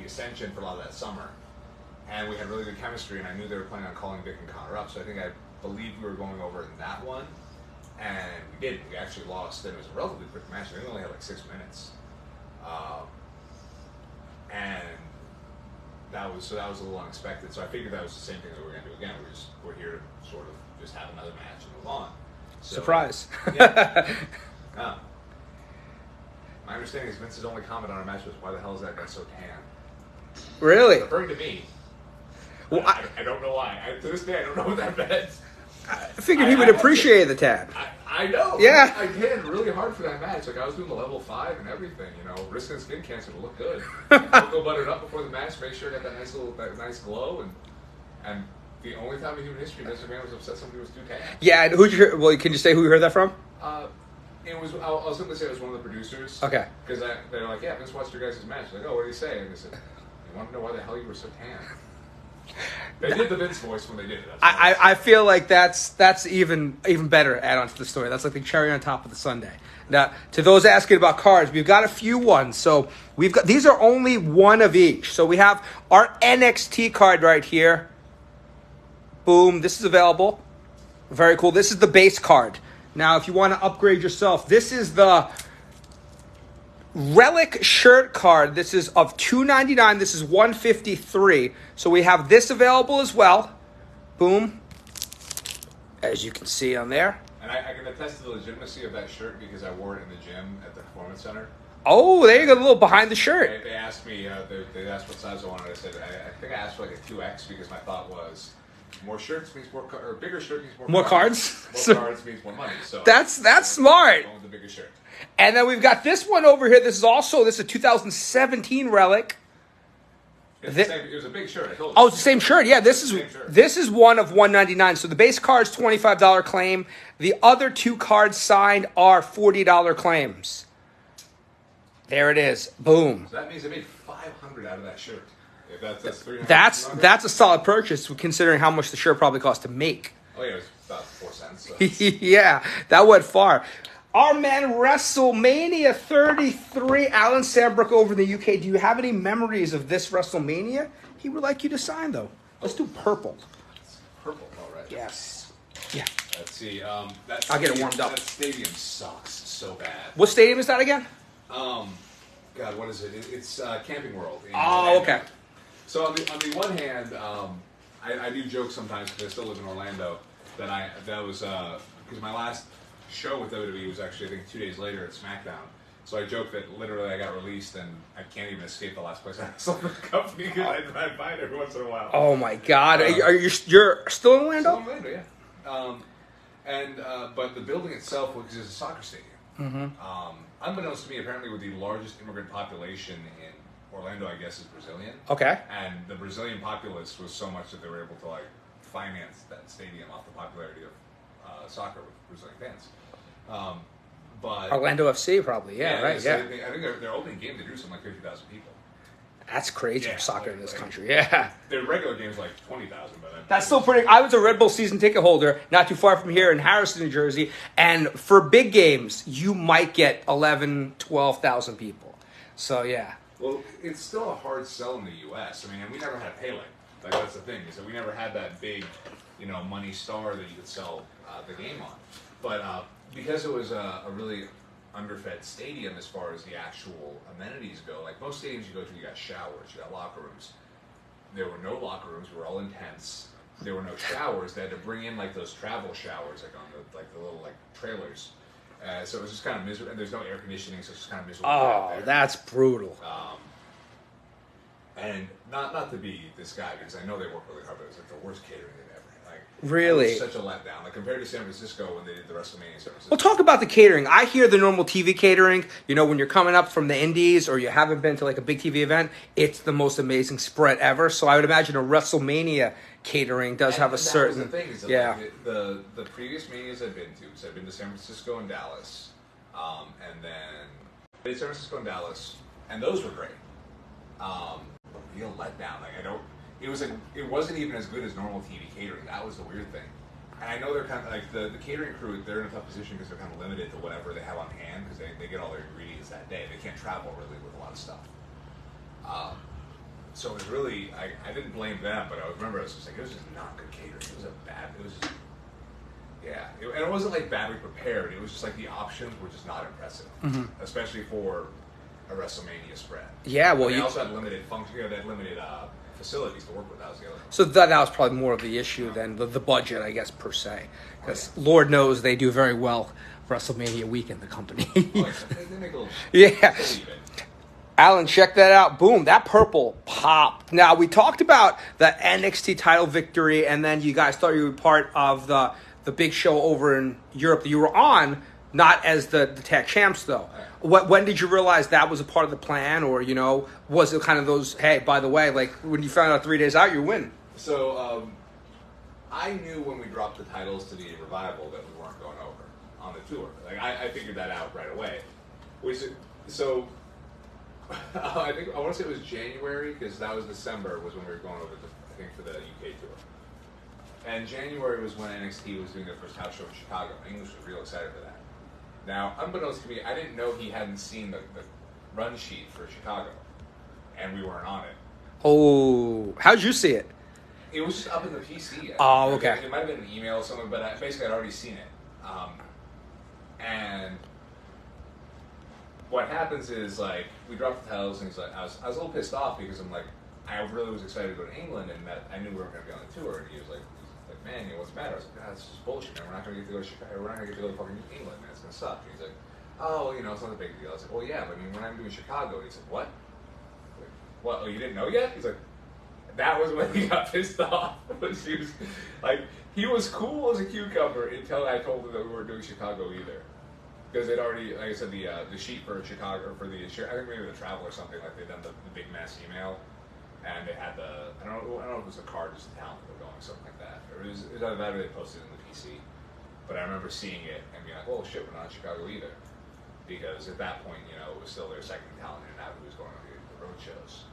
Speaker 2: Ascension for a lot of that summer, and we had really good chemistry, and I knew they were planning on calling Vic and Connor up, so I believed we were going over in that one, and we did. We actually lost, and it was a relatively quick match. I think we only had like 6 minutes, and that was a little unexpected. So I figured that was the same thing that we were going to do again. We're here to sort of just have another match and move on. So,
Speaker 1: Surprise.
Speaker 2: Yeah. My understanding is Vince's only comment on our match was, "Why the hell is that guy so tan?"
Speaker 1: Really?
Speaker 2: Referring to me.
Speaker 1: Well,
Speaker 2: I don't know why. To this day, I don't know what that meant.
Speaker 1: I figured he would appreciate the tan.
Speaker 2: I know.
Speaker 1: Yeah.
Speaker 2: I did really hard for that match. Like I was doing the level 5 and everything. Risking skin cancer to look good. Cocoa buttered up before the match. Make sure I got that nice glow. And the only time in human history Vince McMahon was upset somebody was too tan.
Speaker 1: Yeah, and who'd you hear? Well, can you say who you heard that from?
Speaker 2: It was. I was going to say it was one of the producers.
Speaker 1: Okay.
Speaker 2: Because they were like, "Yeah, Vince watched your guys' match." Like, "Oh, what did he say?" And they said, "You want to know why the hell you were so tan?" They did the Vince voice when they did it.
Speaker 1: I feel like that's even better add on to the story. That's like the cherry on top of the sundae. Now, to those asking about cards, we've got a few ones. So these are only one of each. So we have our NXT card right here. Boom, this is available. Very cool. This is the base card. Now, if you want to upgrade yourself, this is the Relic shirt card. This is of $2.99. This is $153. So we have this available as well. Boom. As you can see on there.
Speaker 2: And I can attest to the legitimacy of that shirt because I wore it in the gym at the Performance Center.
Speaker 1: Oh, there you go. A little behind the shirt.
Speaker 2: They asked me, they asked what size I wanted. I said, I think I asked for like a 2X because my thought was more shirts means or bigger shirt means
Speaker 1: more cards.
Speaker 2: More cards means more money. So
Speaker 1: that's smart.
Speaker 2: Going with the bigger shirt.
Speaker 1: And then we've got this one over here. This is a 2017 Relic.
Speaker 2: It was a big shirt.
Speaker 1: Oh, it's the same shirt. Yeah, this is one of $199. So the base card's $25 claim. The other two cards signed are $40 claims. There it is. Boom.
Speaker 2: So that means they made $500 out of that shirt. If that's $300.
Speaker 1: That's a solid purchase considering how much the shirt probably cost to make.
Speaker 2: Oh yeah, it was about 4 cents. So.
Speaker 1: Yeah, that went far. Our man WrestleMania 33, Alan Sandbrook over in the UK. Do you have any memories of this WrestleMania? He would like you to sign, though. Let's do purple.
Speaker 2: It's purple, all right.
Speaker 1: Yes. Yeah.
Speaker 2: Let's see.
Speaker 1: I'll get it warmed up.
Speaker 2: That stadium sucks so bad.
Speaker 1: What stadium is that again?
Speaker 2: God, what is it? It's Camping World.
Speaker 1: Oh, okay.
Speaker 2: So on the one hand, I do joke sometimes because I still live in Orlando that was because my last show with WWE was actually I think 2 days later at SmackDown. So I joke that literally I got released and I can't even escape the last place I wrestled for the company because I find it every once in a while.
Speaker 1: Oh my God! You're still in Orlando?
Speaker 2: Still in Orlando, yeah. But the building itself, which is a soccer stadium, unbeknownst to me, apparently with the largest immigrant population in Orlando, I guess, is Brazilian.
Speaker 1: Okay.
Speaker 2: And the Brazilian populace was so much that they were able to finance that stadium off the popularity of soccer with Brazilian fans. But
Speaker 1: Orlando FC probably, right?
Speaker 2: So
Speaker 1: yeah.
Speaker 2: I think their opening game they drew something like 50,000 people.
Speaker 1: That's crazy for soccer in this country. Yeah.
Speaker 2: Their regular games like 20,000, but
Speaker 1: that's still pretty. I was a Red Bull season ticket holder, not too far from here in Harrison, New Jersey, and for big games, you might get 11, 12,000 people. So yeah.
Speaker 2: Well, it's still a hard sell in the U.S. I mean, and we never had Pele. That's the thing, is that we never had that big, money star that you could sell the game on. But because it was a really underfed stadium as far as the actual amenities go. Like most stadiums you go to, you got showers, you got locker rooms. There were no locker rooms. We were all in tents. There were no showers. They had to bring in like those travel showers, like on the little like trailers. So it was just kind of miserable. And there's no air conditioning, so it's just kind of miserable.
Speaker 1: Oh, that's brutal.
Speaker 2: And not to be this guy, because I know they work really hard, but it was like the worst catering they've ever had. Like,
Speaker 1: really?
Speaker 2: It was such a letdown. Like compared to San Francisco when they did the WrestleMania San Francisco.
Speaker 1: Well, talk about the catering. I hear the normal TV catering, you know, when you're coming up from the indies or you haven't been to like a big TV event, it's the most amazing spread ever. So I would imagine a WrestleMania catering does have a certain...
Speaker 2: That was the thing, is that
Speaker 1: yeah.
Speaker 2: Like the previous manias I've been to, so I've been to San Francisco and Dallas, and then I did San Francisco and Dallas, and those were great. Real letdown. Like it wasn't even as good as normal TV catering. That was the weird thing. And I know they're kind of like the catering crew. They're in a tough position because they're kind of limited to whatever they have on hand because they get all their ingredients that day. They can't travel really with a lot of stuff. So it was really I didn't blame them, but I remember I was just like it was just not good catering. It was just yeah. And it wasn't like badly prepared. It was just like the options were just not impressive, especially for a WrestleMania spread.
Speaker 1: Yeah, well,
Speaker 2: they also had limited function. They had limited facilities to work with. That was the other thing.
Speaker 1: So that was probably more of the issue than the budget, I guess, per se. Because Lord knows they do very well WrestleMania weekend, the company.
Speaker 2: They make a little
Speaker 1: yeah. Alan, check that out. Boom, that purple popped. Now, we talked about the NXT title victory, and then you guys thought you were part of the big show over in Europe that you were on, not as the tag champs, though. When did you realize that was a part of the plan, or, you know, was it kind of those, hey, by the way, like when you found out 3 days out, you win?
Speaker 2: So, I knew when we dropped the titles to the Revival that we weren't going over on the tour. Like, I figured that out right away. So, I want to say it was January, because that was December, was when we were going over, for the UK tour. And January was when NXT was doing their first house show in Chicago. English was real excited for that. Now, unbeknownst to me, I didn't know he hadn't seen the run sheet for Chicago, and we weren't on it.
Speaker 1: Oh, how'd you see it?
Speaker 2: It was just up in the PC.
Speaker 1: Oh, okay.
Speaker 2: It might have been an email or something, but basically I'd already seen it. And what happens is, like, we dropped the titles, and he's like, I was a little pissed off because I'm like, I really was excited to go to England, and that I knew we weren't going to be on the tour, and he was like, man, you know, what's the matter? I was like, God, it's just bullshit, man. We're not going to get to go to Chicago. We're not going to get to go to fucking England, man. It's going to suck. And he's like, oh, you know, it's not a big deal. I was like, well, yeah, but I mean, we're not even doing Chicago. And he's like, what? Like, what? Oh, you didn't know yet? He's like, that was when he got pissed off. He was like, he was cool as a cucumber until I told him that we weren't doing Chicago either. Because they'd already, like I said, the sheet for Chicago, for the, I think maybe the travel or something, like they'd done the big mass email. And they had I don't know if it was a card, just a talent that were going, something like that. It was either that or they posted it in the PC. But I remember seeing it and being like, oh shit, we're not in Chicago either. Because at that point, you know, it was still their second talent and now who was going on the road shows.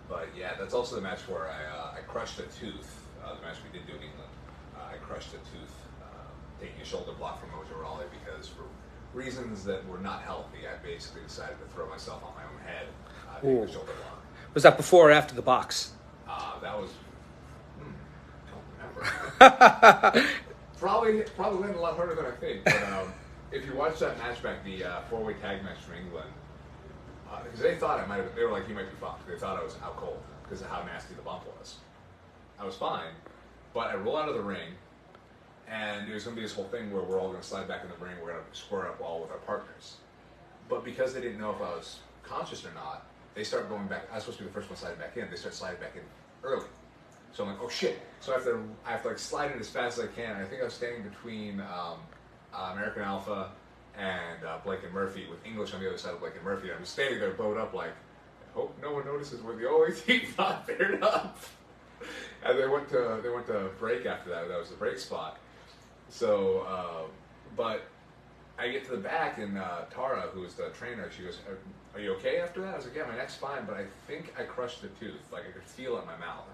Speaker 2: But yeah, that's also the match where I crushed a tooth. The match we did do in England. I crushed a tooth taking a shoulder block from Mojo Rawley because for reasons that were not healthy, I basically decided to throw myself on my own head. The shoulder block.
Speaker 1: Was that before or after the box?
Speaker 2: That was. Don't remember. probably went a lot harder than I think. But if you watch that match back, the four-way tag match from England, because they thought I might have. They were like, "He might be fucked." They thought I was out cold because of how nasty the bump was. I was fine, but I roll out of the ring, and there's going to be this whole thing where we're all going to slide back in the ring. We're going to square up all with our partners. But because they didn't know if I was conscious or not, they start going back. I was supposed to be the first one sliding back in. They start sliding back in early. So I'm like, oh shit. So I have to like slide in as fast as I can. And I think I was standing between American Alpha and Blake and Murphy with English on the other side of Blake and Murphy. And I'm just standing there bowed up like, I hope no one notices we're the only team not paired up. And they went to break after that. That was the break spot. So, but I get to the back and Tara, who was the trainer, she goes, are you okay after that? I was like, yeah, my neck's fine, but I think I crushed the tooth. Like, I could feel it in my mouth.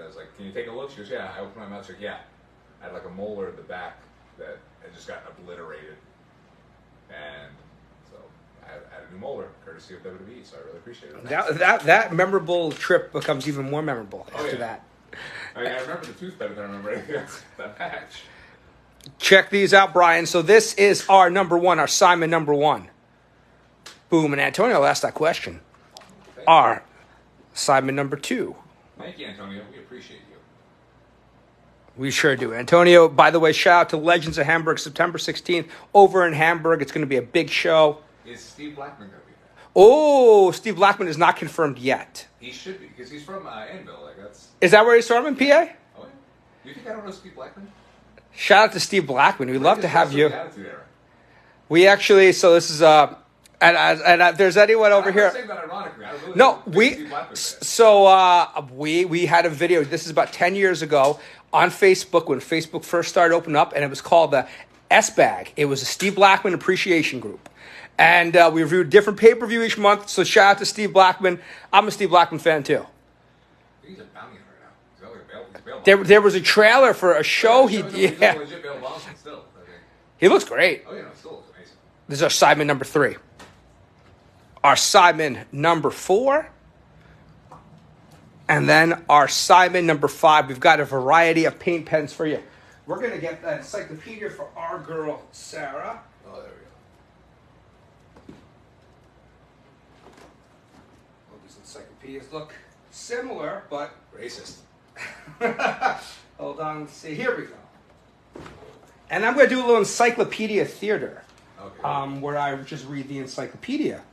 Speaker 2: I was like, can you take a look? She goes, yeah. I opened my mouth. She's like, yeah. I had like a molar at the back that had just gotten obliterated. And so I had a new molar, courtesy of WWE, so I really appreciate it.
Speaker 1: That memorable trip becomes even more memorable after that.
Speaker 2: I remember the tooth better than I remember anything else that match.
Speaker 1: Check these out, Brian. So this is our number one, our Simon number one. Boom. And Antonio asked that question. Our Simon number two.
Speaker 2: Thank you, Antonio. We appreciate you.
Speaker 1: We sure do. Antonio, by the way, shout out to Legends of Hamburg, September 16th, over in Hamburg. It's going to be a big show.
Speaker 2: Is Steve Blackman going to be there?
Speaker 1: Oh, Steve Blackman is not confirmed yet.
Speaker 2: He should be, because he's from Anvil. Like that's.
Speaker 1: Is that where he's from in PA?
Speaker 2: Oh, yeah. You think I don't know Steve Blackman?
Speaker 1: Shout out to Steve Blackman. We'd love to have you.
Speaker 2: The Attitude Era.
Speaker 1: We actually, so this is, and there's anyone over
Speaker 2: I'm
Speaker 1: here.
Speaker 2: not saying that ironically. I really
Speaker 1: No,
Speaker 2: think
Speaker 1: we,
Speaker 2: Steve Blackman's
Speaker 1: so we had a video. This is about 10 years ago on Facebook when Facebook first started opening up, and it was called the S-Bag. It was a Steve Blackman appreciation group. And we reviewed different pay-per-view each month, so shout out to Steve Blackman. I'm a Steve Blackman fan, too.
Speaker 2: He's a bounty hunter now. He's like a bail
Speaker 1: There was a trailer for a show
Speaker 2: He's a legit bail bondsman still. I think.
Speaker 1: He looks great.
Speaker 2: Oh, yeah, no, it still looks amazing.
Speaker 1: This is our Simon number 3. Our Simon number 4. And then our Simon number 5. We've got a variety of paint pens for you. We're going to get that encyclopedia for our girl, Sarah.
Speaker 2: Oh, there we go.
Speaker 1: Well, these encyclopedias look similar, but...
Speaker 2: Racist.
Speaker 1: Hold on, let's see. Here we go. And I'm going to do a little encyclopedia theater.
Speaker 2: Okay.
Speaker 1: Where I just read the encyclopedia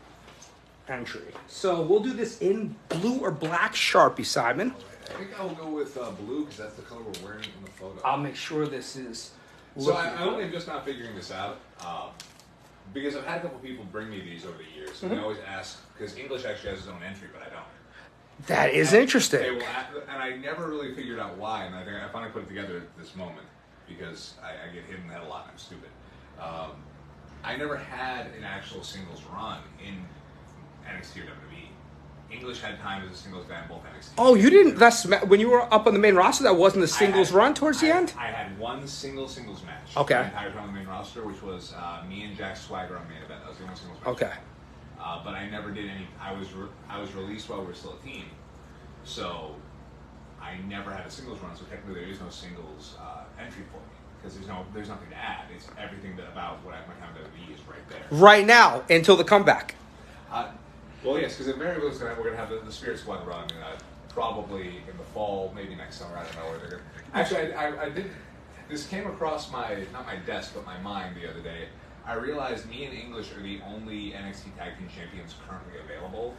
Speaker 1: entry. So we'll do this in blue or black Sharpie, Simon.
Speaker 2: I think I'll go with blue because that's the color we're wearing in the photo.
Speaker 1: I'll make sure this is.
Speaker 2: So I only am just not figuring this out because I've had a couple people bring me these over the years, and they always ask because English actually has its own entry, but I don't.
Speaker 1: That is
Speaker 2: And
Speaker 1: interesting.
Speaker 2: They will, and I never really figured out why, and I think I finally put it together at this moment because I get hit in the head a lot and I'm stupid. I never had an actual singles run in NXT or WWE. English had time as a singles guy in both NXT.
Speaker 1: Oh, you didn't. That's when you were up on the main roster. That wasn't the singles run towards the end.
Speaker 2: I had one singles match.
Speaker 1: Okay.
Speaker 2: The entire time on the main roster, which was me and Jack Swagger on main event. That was the only singles match.
Speaker 1: Okay.
Speaker 2: But I never did any. I was released while we were still a team, so I never had a singles run. So technically, there is no singles entry for me because there's nothing to add. It's everything about what my time at WWE is right there.
Speaker 1: Right now, until the comeback.
Speaker 2: Well, yes, because invariably we're going to have the Spirit Squad run probably in the fall, maybe next summer. I don't know where they're going. Actually, I did. This came across not my desk, but my mind the other day. I realized me and English are the only NXT Tag Team Champions currently available.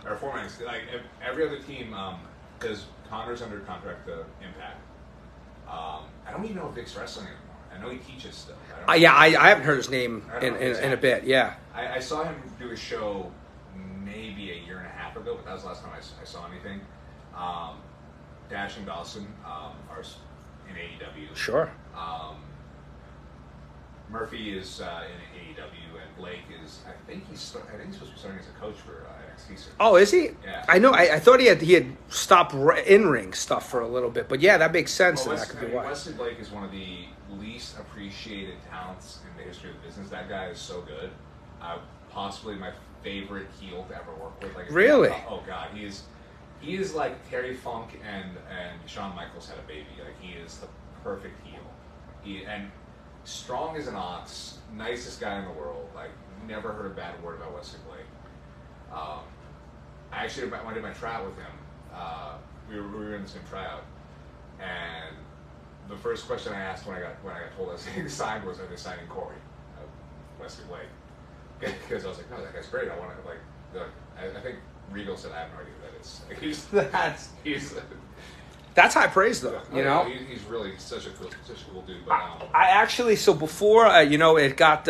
Speaker 2: Or former NXT, like every other team, because Connor's under contract to Impact. I don't even know if Vic's wrestling anymore. I know he teaches still.
Speaker 1: I haven't heard his name in a bit. Yeah.
Speaker 2: I saw him do a show maybe a year and a half ago, but that was the last time I saw anything. Dash and Dawson are in AEW.
Speaker 1: Sure.
Speaker 2: Murphy is in AEW, and Blake is. I think he's supposed to be starting as a coach for NXT.
Speaker 1: Oh, is he?
Speaker 2: Yeah.
Speaker 1: I know. I thought he had stopped in-ring stuff for a little bit, but yeah, that makes sense.
Speaker 2: Well,
Speaker 1: That could be why.
Speaker 2: Wesley Blake is one of the least appreciated talents in the history of the business. That guy is so good. Possibly my favorite heel to ever work with. Like,
Speaker 1: Really?
Speaker 2: Oh God, he is like Terry Funk and Shawn Michaels had a baby. Like he is the perfect heel. And strong as an ox, nicest guy in the world. Like never heard a bad word about Wesley Blake. I actually when I did my tryout with him, we were in the same tryout, and the first question I asked when I got told I was getting signed was, "Are they signing Corey, Wesley Blake?" Because I was like, "No, that guy's great. I want to I think Regal said I have no idea who that is. Like, he's
Speaker 1: That's high praise, though. You know.
Speaker 2: He's really such a cool dude. But
Speaker 1: I actually before it got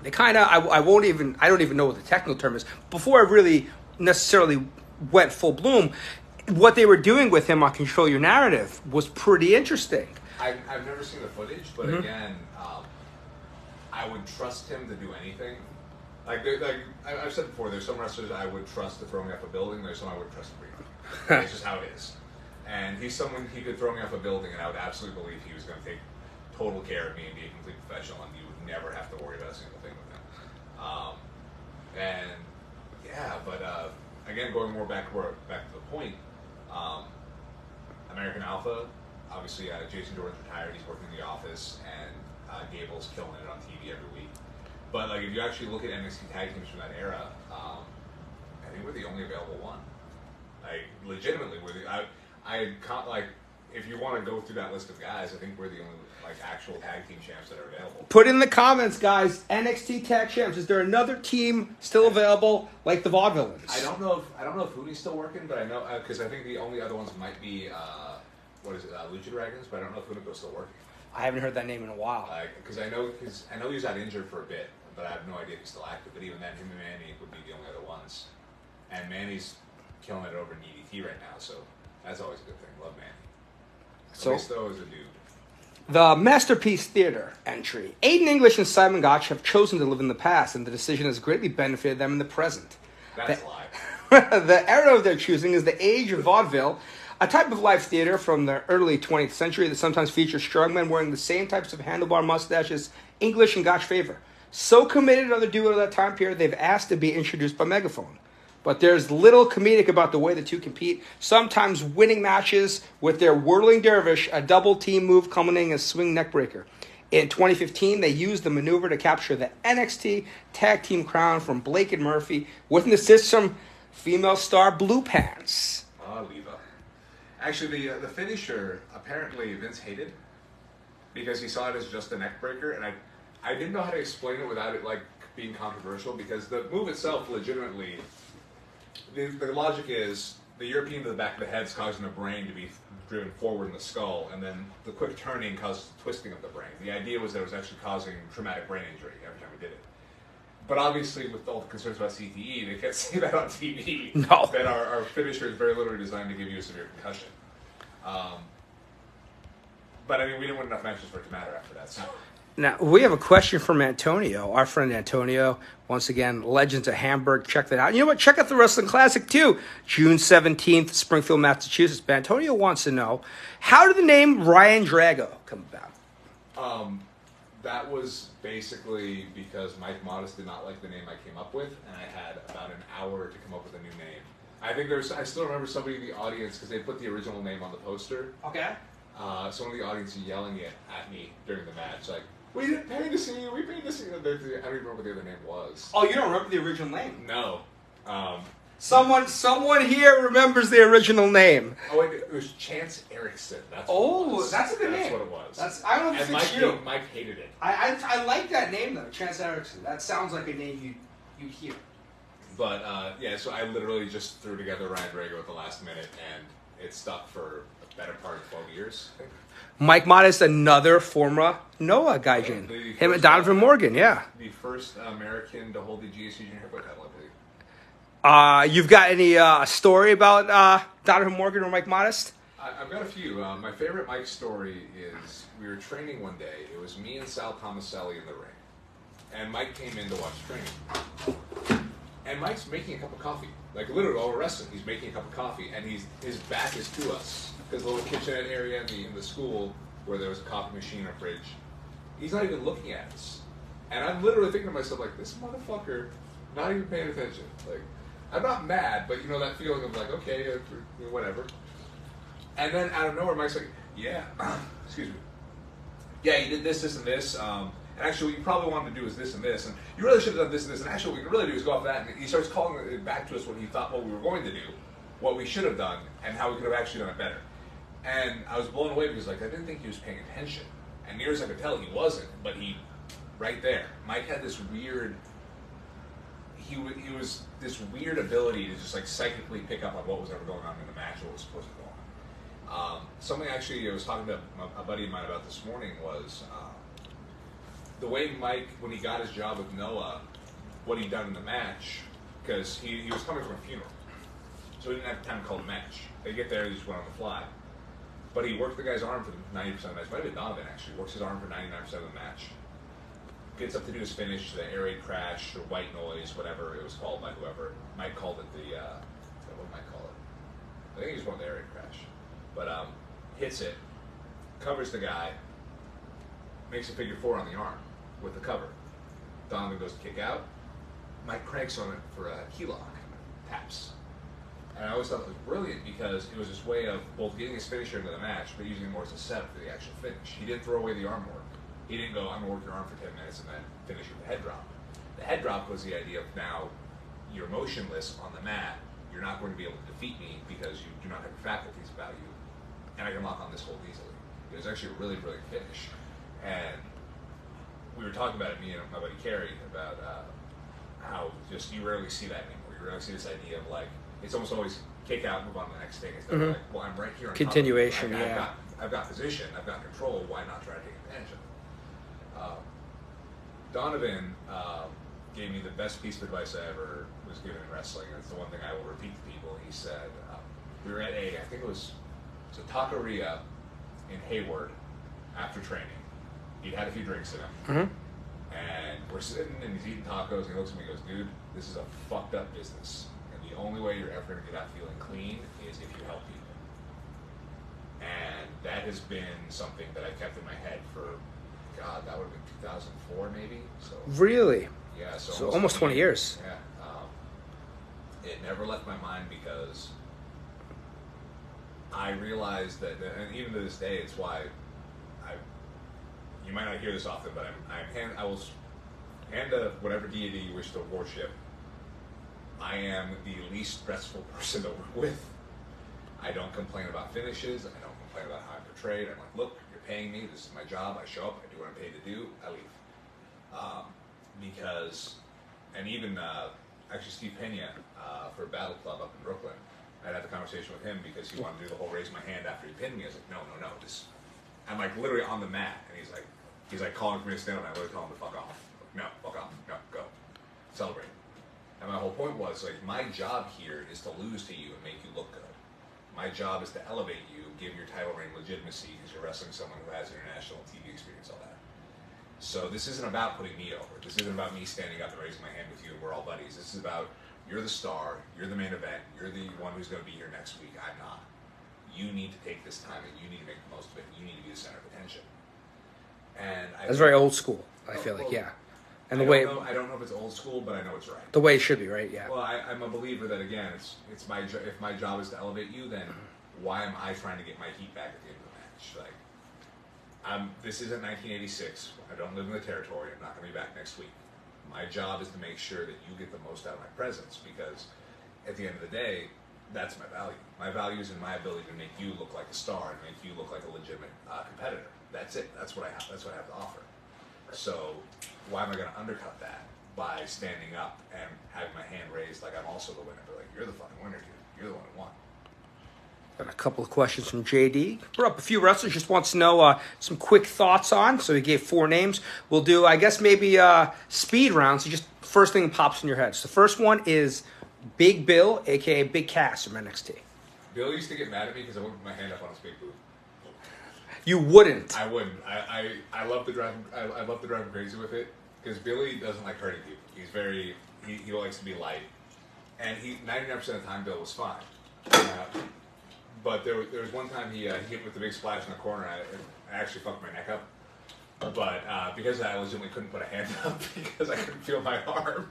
Speaker 1: they kind of I don't even know what the technical term is. Before I really necessarily went full bloom, what they were doing with him on Control Your Narrative was pretty interesting.
Speaker 2: I've never seen the footage, but again, I would trust him to do anything. Like I've said before, there's some wrestlers I would trust to throw me off a building. There's some I wouldn't trust to breathe. It's just how it is. And he's someone he could throw me off a building, and I would absolutely believe he was going to take total care of me and be a complete professional, and you would never have to worry about a single thing with him. Again, going more back to the point, American Alpha, obviously, Jason Jordan's retired. He's working in the office, and Gable's killing it on TV every week. But like, if you actually look at NXT tag teams from that era, I think we're the only available one. Like, legitimately, like, if you want to go through that list of guys, I think we're the only like actual tag team champs that are available.
Speaker 1: Put in the comments, guys. NXT tag champs. Is there another team still available like the Vaudevillains?
Speaker 2: I don't know if Hootie's still working, but I know because I think the only other ones might be Lucha Dragons, but I don't know if Hunico's still working.
Speaker 1: I haven't heard that name in a while.
Speaker 2: Because I know he was out injured for a bit, but I have no idea if he's still active. But even then, him and Manny would be the only other ones. And Manny's killing it over in EDT right now, so that's always a good thing. Love Manny.
Speaker 1: So,
Speaker 2: though, as a dude.
Speaker 1: The Masterpiece Theater entry. Aiden English and Simon Gotch have chosen to live in the past, and the decision has greatly benefited them in the present.
Speaker 2: That's a lie.
Speaker 1: The era of their choosing is the age of vaudeville, a type of live theater from the early 20th century that sometimes features strongmen wearing the same types of handlebar mustaches English and Gotch favor. So committed are the duo of that time period, they've asked to be introduced by megaphone. But there's little comedic about the way the two compete, sometimes winning matches with their whirling dervish, a double team move culminating in a swing neckbreaker. In 2015, they used the maneuver to capture the NXT Tag Team crown from Blake and Murphy with an assist from female star Blue Pants.
Speaker 2: Leva. Actually, the finisher, apparently Vince hated because he saw it as just a neckbreaker, and I didn't know how to explain it without it like being controversial, because the move itself legitimately... The logic is the European to the back of the head is causing the brain to be driven forward in the skull, and then the quick turning causes the twisting of the brain. The idea was that it was actually causing traumatic brain injury every time we did it. But obviously, with all the concerns about CTE, they can't say that on TV.
Speaker 1: No.
Speaker 2: That our finisher is very literally designed to give you a severe concussion. But I mean, we didn't win enough matches for it to matter after that, so...
Speaker 1: Now, we have a question from Antonio, our friend Antonio. Once again, Legends of Hamburg. Check that out. You know what? Check out the Wrestling Classic, too. June 17th, Springfield, Massachusetts. But Antonio wants to know, how did the name Ryan Drago come about?
Speaker 2: That was basically because Mike Modest did not like the name I came up with, and I had about an hour to come up with a new name. I still remember somebody in the audience, because they put the original name on the poster.
Speaker 1: Okay.
Speaker 2: Someone in the audience yelling it at me during the match, like, "We didn't pay to see you. We paid to see you." I don't even remember what the other name was.
Speaker 1: Oh, you don't remember the original name?
Speaker 2: No.
Speaker 1: Someone here remembers the original name.
Speaker 2: Oh, wait, it was Chance Erickson. That's what it was.
Speaker 1: That's a good name.
Speaker 2: That's what it was.
Speaker 1: I don't know if it's you.
Speaker 2: Mike hated it.
Speaker 1: I like that name, though, Chance Erickson. That sounds like a name you'd hear.
Speaker 2: But, so I literally just threw together Ryan Drago at the last minute, and it stuck for a better part of 12 years, I think.
Speaker 1: Mike Modest, another former Noah Gaijin. Him and Donovan Morgan, yeah.
Speaker 2: The first American to hold the GSU Junior Heavyweight title, I believe.
Speaker 1: You've got any story about Donovan Morgan or Mike Modest?
Speaker 2: I've got a few. My favorite Mike story is we were training one day. It was me and Sal Tomaselli in the ring. And Mike came in to watch training. And Mike's making a cup of coffee. Like, literally, while we're wrestling, he's making a cup of coffee, and his back is to us. There's a little kitchenette area in the school where there was a coffee machine or fridge. He's not even looking at us. And I'm literally thinking to myself, like, this motherfucker not even paying attention. Like, I'm not mad, but, that feeling of, like, okay, whatever. And then out of nowhere, Mike's like, yeah, excuse me. Yeah, you did this, and this. And actually, what you probably wanted to do is this and this. And you really should have done this and this. And actually, what we could really do is go off that. And he starts calling it back to us what he thought what we were going to do, what we should have done, and how we could have actually done it better. And I was blown away because, like, I didn't think he was paying attention. And near as I could tell, he wasn't. But right there, Mike had this weird... He was this weird ability to just, like, psychically pick up on what was ever going on in the match, what was supposed to go on. Something actually I was talking to a buddy of mine about this morning was the way Mike, when he got his job with Noah, what he'd done in the match, because he was coming from a funeral, so he didn't have time to call the match. They get there, he just went on the fly. But he worked the guy's arm for 90% of the match. Might have been Donovan, actually. Works his arm for 99% of the match. Gets up to do his finish, the air raid crash, or white noise, whatever it was called by whoever. Mike called it what did Mike call it? I think he just wanted the air raid crash. But hits it, covers the guy, makes a figure four on the arm with the cover. Donovan goes to kick out. Mike cranks on it for a key lock, taps. And I always thought it was brilliant because it was this way of both getting his finisher into the match, but using it more as a setup for the actual finish. He didn't throw away the arm work. He didn't go, I'm going to work your arm for 10 minutes and then finish with the head drop. The head drop was the idea of now you're motionless on the mat. You're not going to be able to defeat me because you do not have your faculties about you. And I can lock on this hold easily. It was actually a really brilliant finish. And we were talking about it, me and my buddy Kerry, about how just you rarely see that anymore. You rarely see this idea of like, it's almost always kick out, move on to the next thing. Instead of like, well, I'm right here on
Speaker 1: Continuation,
Speaker 2: top of you.
Speaker 1: yeah.
Speaker 2: I've got position, I've got control, why not try to take advantage of it? Donovan gave me the best piece of advice I ever was given in wrestling, and it's the one thing I will repeat to people. He said, we were at I think it was a taqueria in Hayward after training. He'd had a few drinks in him.
Speaker 1: Mm-hmm.
Speaker 2: And we're sitting and he's eating tacos and he looks at me and goes, dude, this is a fucked up business. And the only way you're ever going to get out feeling clean is if you help people. And that has been something that I kept in my head for, God, that would have been 2004 maybe. So
Speaker 1: Really?
Speaker 2: yeah,
Speaker 1: So almost 20 years.
Speaker 2: Yeah. It never left my mind because I realized that, and even to this day, it's why you might not hear this often, but I will hand to whatever deity you wish to worship. I am the least stressful person to work with. I don't complain about finishes. I don't complain about how I'm portrayed. I'm like, look, you're paying me. This is my job. I show up. I do what I'm paid to do. I leave. Because, and even actually Steve Pena for Battle Club up in Brooklyn, I'd had the conversation with him because he wanted to do the whole raise my hand after he pinned me. I was like, no. I'm like literally on the mat, and he's like calling for me to stand up, and I literally tell him to fuck off. Like, no, fuck off. No, go. Celebrate. And my whole point was, like, my job here is to lose to you and make you look good. My job is to elevate you, give your title reign legitimacy because you're wrestling someone who has international TV experience, all that. So this isn't about putting me over. This isn't about me standing up and raising my hand with you and we're all buddies. This is about, you're the star, you're the main event, you're the one who's going to be here next week, I'm not. You need to take this time and you need to make the most of it. You need to be the center of attention. And
Speaker 1: That's very old school, I feel like, yeah. And the way
Speaker 2: I don't know if it's old school, but I know it's right.
Speaker 1: the way it should be, right? Yeah.
Speaker 2: Well, I'm a believer that again, it's my if my job is to elevate you, then why am I trying to get my heat back at the end of the match? Like, this isn't 1986. I don't live in the territory. I'm not going to be back next week. My job is to make sure that you get the most out of my presence because at the end of the day, that's my value. My value is in my ability to make you look like a star and make you look like a legitimate competitor. That's it. That's what I have. That's what I have to offer. So why am I going to undercut that by standing up and having my hand raised like I'm also the winner? But like, you're the fucking winner, dude. You're the one who won.
Speaker 1: Got a couple of questions from JD. We're up a few wrestlers. Just wants to know some quick thoughts on. So he gave 4 names. We'll do, I guess, maybe speed rounds. So just first thing that pops in your head. So the first one is Big Bill, a.k.a. Big Cass from NXT.
Speaker 2: Bill used to get mad at me because I wouldn't put my hand up on his big boot.
Speaker 1: You wouldn't.
Speaker 2: I wouldn't. I love to drive him. I love to drive him crazy with it because Billy doesn't like hurting people. He's very. He likes to be light, and 99% of the time Bill was fine. But there was one time he hit with the big splash in the corner. And I actually fucked my neck up. But because of that, I legitimately couldn't put a hand up because I couldn't feel my arm.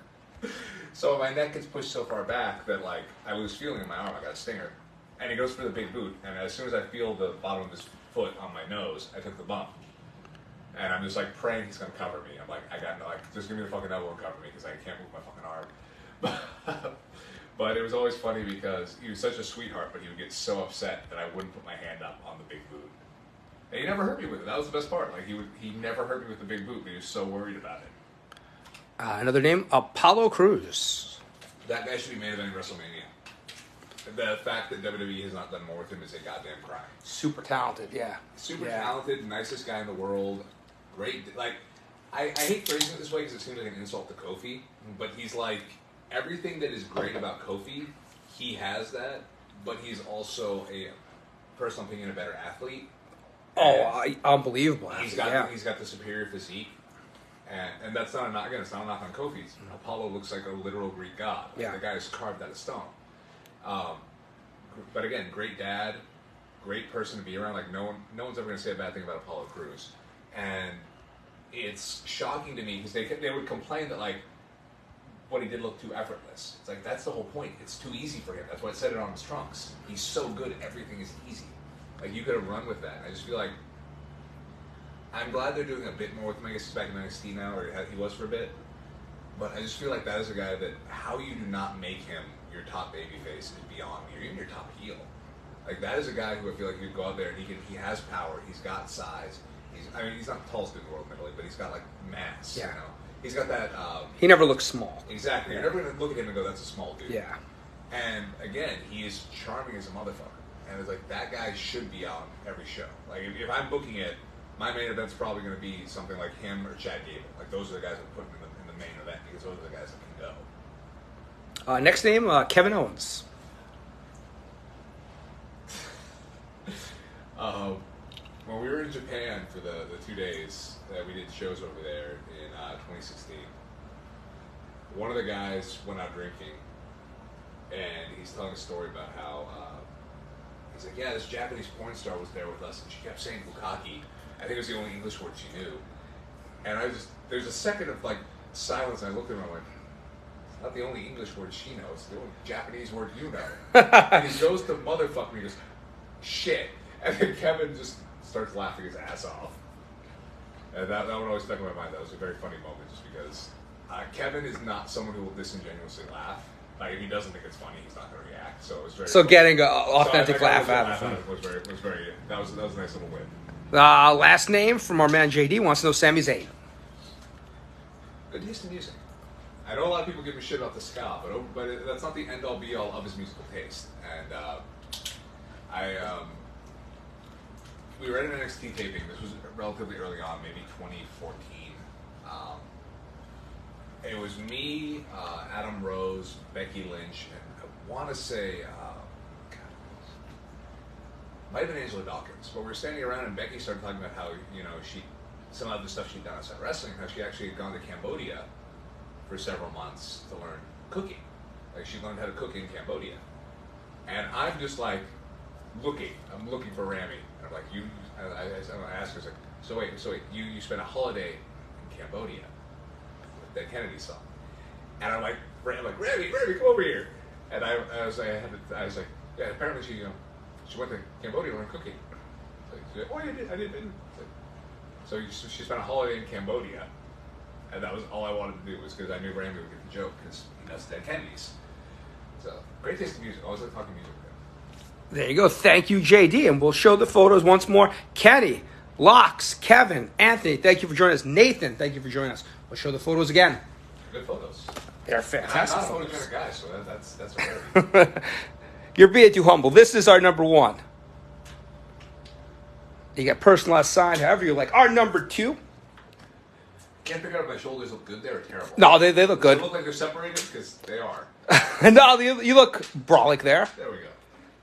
Speaker 2: So my neck gets pushed so far back that like I lose feeling in my arm. I got a stinger, and he goes for the big boot. And as soon as I feel the bottom of his foot on my nose, I took the bump. And I'm just like praying he's gonna cover me. I'm like, just give me the fucking elbow and cover me because I can't move my fucking arm. But it was always funny because he was such a sweetheart, but he would get so upset that I wouldn't put my hand up on the big boot. And he never hurt me with it. That was the best part. Like he never hurt me with the big boot, but he was so worried about it.
Speaker 1: Another name, Apollo Crews.
Speaker 2: That guy should be main eventing WrestleMania. The fact that WWE has not done more with him is a goddamn crime.
Speaker 1: Super talented, yeah.
Speaker 2: Super talented, nicest guy in the world. Great. Like, I hate phrasing it this way because it seems like an insult to Kofi, but he's like, everything that is great about Kofi, he has that, but he's also a personal opinion, a better athlete.
Speaker 1: Unbelievable.
Speaker 2: He's got the superior physique. And that's not a knock. Again, it's not a knock on Kofi's. Apollo looks like a literal Greek god. Like, the guy is carved out of stone. But again, great dad, great person to be around. Like no one's ever going to say a bad thing about Apollo Crews. And it's shocking to me because they would complain that like but he did look too effortless. It's like, that's the whole point. It's too easy for him. That's why it said it on his trunks. He's so good, everything is easy. Like, you could have run with that. I just feel like, I'm glad they're doing a bit more with him. I guess he's back in NXT now, or he was for a bit. But I just feel like that is a guy that, how you do not make him your top babyface is beyond me, or even your top heel. Like, that is a guy who I feel like he'd go out there and he has power, he's got size. He's not the tallest dude in the world, admittedly, but he's got, like, mass, you know? He's got that...
Speaker 1: he never looks small.
Speaker 2: Exactly.
Speaker 1: Yeah.
Speaker 2: You're never going to look at him and go, that's a small dude.
Speaker 1: Yeah.
Speaker 2: And, again, he is charming as a motherfucker. And it's like, that guy should be on every show. Like, if I'm booking it, my main event's probably going to be something like him or Chad Gable. Like, those are the guys I'm putting in the main event, because those are the guys that can go.
Speaker 1: Next name, Kevin Owens.
Speaker 2: When we were in Japan for the 2 days that we did shows over there in 2016, one of the guys went out drinking, and he's telling a story about how he's like, yeah, this Japanese porn star was there with us, and she kept saying bukkake. I think it was the only English word she knew. And there's a second of like silence, and I looked at him and I went, it's not the only English word she knows, it's the only Japanese word you know. And he goes to motherfuck me, he goes, shit. And then Kevin just starts laughing his ass off. And that one always stuck in my mind. That was a very funny moment, just because Kevin is not someone who will disingenuously laugh. Like, if he doesn't think it's funny, he's not going to react. So it was very.
Speaker 1: So
Speaker 2: funny.
Speaker 1: getting an authentic laugh out of him
Speaker 2: was very. That was a nice little win.
Speaker 1: Last name from our man JD wants to know Sami Zayn.
Speaker 2: Good taste in music. I know a lot of people give me shit about the ska, but that's not the end all be all of his musical taste. And we were at an NXT taping. This was relatively early on, maybe 2014. It was me, Adam Rose, Becky Lynch, and I want to say, might have been Angela Dawkins. But we were standing around, and Becky started talking about how, some of the stuff she'd done outside wrestling, how she actually had gone to Cambodia for several months to learn cooking. Like, she learned how to cook in Cambodia. And I'm just like, I'm looking for Rami. And I'm like, I asked her, I was like, so wait, you spent a holiday in Cambodia with that Kennedy song. And I'm like, Rami, come over here. And I was like, yeah, apparently she went to Cambodia to learn cooking. She's like, oh, I did. So she spent a holiday in Cambodia, and that was all I wanted to do, was because I knew Rami would get the joke, because he does Dead Kennedys. So, great taste in music. Always like talking music with him.
Speaker 1: There you go. Thank you, JD. And we'll show the photos once more. Kenny, Locks, Kevin, Anthony, thank you for joining us. Nathan, thank you for joining us. We'll show the photos again.
Speaker 2: Good photos.
Speaker 1: They're fantastic.
Speaker 2: I'm not a photogenic guy, so that's a rarity.
Speaker 1: You're being too humble. This is our number one. You got personalized sign, however you like. Our number two.
Speaker 2: Can't figure out if my shoulders look good there or terrible.
Speaker 1: No, they look good.
Speaker 2: They look like they're separated, because they are.
Speaker 1: No, you look brolic there.
Speaker 2: There we go.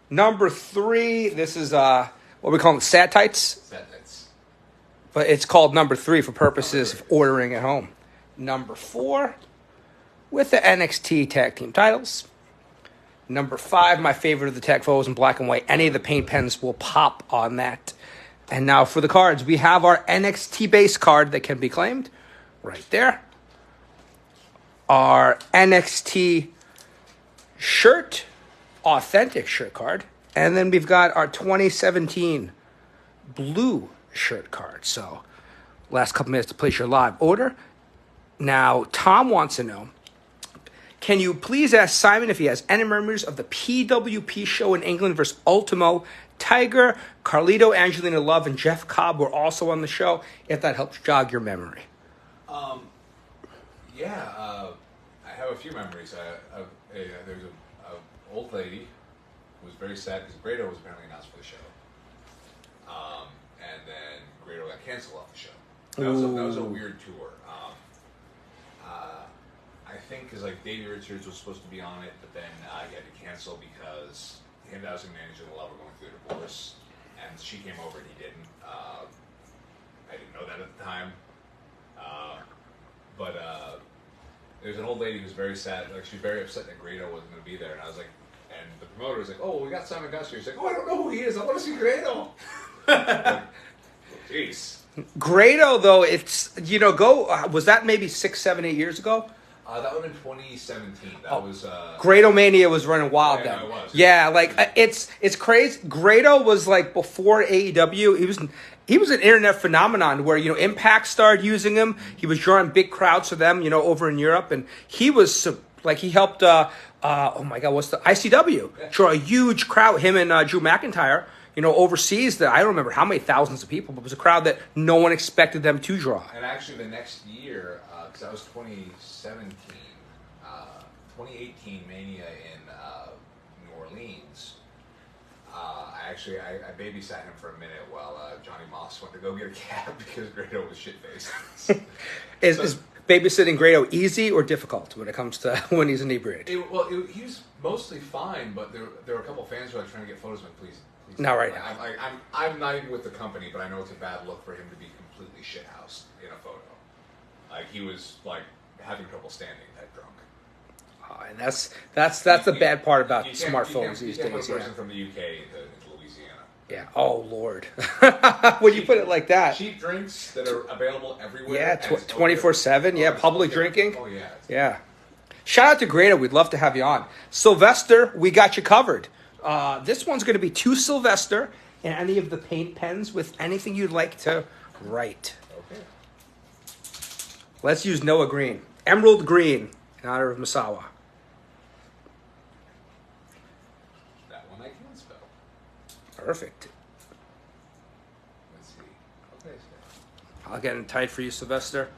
Speaker 1: Number three, this is what we call them, sad tights.
Speaker 2: Sad tights.
Speaker 1: But it's called number three for purposes of ordering at home. Number four, with the NXT tag team titles. Number five, my favorite of the tag photos in black and white. Any of the paint pens will pop on that. And now for the cards, we have our NXT base card that can be claimed right there. Our NXT shirt, authentic shirt card. And then we've got our 2017 blue shirt card. So last couple minutes to place your live order. Now, Tom wants to know, can you please ask Simon if he has any memories of the PWP show in England versus Ultimo? Tiger, Carlito, Angelina Love, and Jeff Cobb were also on the show, if that helps jog your memory.
Speaker 2: I have a few memories. There was an old lady who was very sad because Grado was apparently announced for the show. And then Grado got canceled off the show. That was a weird tour. I think because Davey Richards was supposed to be on it, but then he had to cancel because him and his manager and Love were going through a divorce, and she came over and he didn't. I didn't know that at the time. But there's an old lady who's very sad. Like, she's very upset that Grado wasn't going to be there, and I was like, and the promoter was like, "Oh, we got Simon Gotch." He's like, "Oh, I don't know who he is. I want to see Grado." Jeez.
Speaker 1: Grado, though, it's, was that maybe 6, 7, 8 years ago?
Speaker 2: That would have been 2017. That was
Speaker 1: Grado Mania was running wild
Speaker 2: yeah,
Speaker 1: then.
Speaker 2: it was.
Speaker 1: Yeah, like it's crazy. Grado was like before AEW. He was an internet phenomenon where Impact started using him. He was drawing big crowds for them, over in Europe, and he was like he helped. Oh my God, what's the ICW draw a huge crowd? Him and Drew McIntyre. Overseas, that I don't remember how many thousands of people, but it was a crowd that no one expected them to draw.
Speaker 2: And actually, the next year, because that was 2017, 2018 Mania in New Orleans. I babysat him for a minute while Johnny Moss went to go get a cab because Grado was shit-faced.
Speaker 1: Is babysitting Grado easy or difficult when it comes to when he's inebriated?
Speaker 2: He was mostly fine, but there were a couple of fans who were trying to get photos with him. Please.
Speaker 1: Not right now.
Speaker 2: I'm not even with the company, but I know it's a bad look for him to be completely shithoused in a photo. Like he was like having trouble standing that drunk.
Speaker 1: And that's the bad part about smartphones these days.
Speaker 2: You can't put a person from the UK into Louisiana.
Speaker 1: Yeah. Oh Lord. When you put it like that.
Speaker 2: Cheap drinks that are available everywhere.
Speaker 1: Yeah. 24/7. Yeah. Public drinking.
Speaker 2: Oh yeah.
Speaker 1: Yeah. Shout out to Grado. We'd love to have you on. Sylvester, we got you covered. This one's going to be to Sylvester and any of the paint pens with anything you'd like to write.
Speaker 2: Okay.
Speaker 1: Let's use Noah Green. Emerald Green in honor of Misawa.
Speaker 2: That one I can spell.
Speaker 1: Perfect.
Speaker 2: Let's see. Okay, so
Speaker 1: I'll get it tight for you, Sylvester.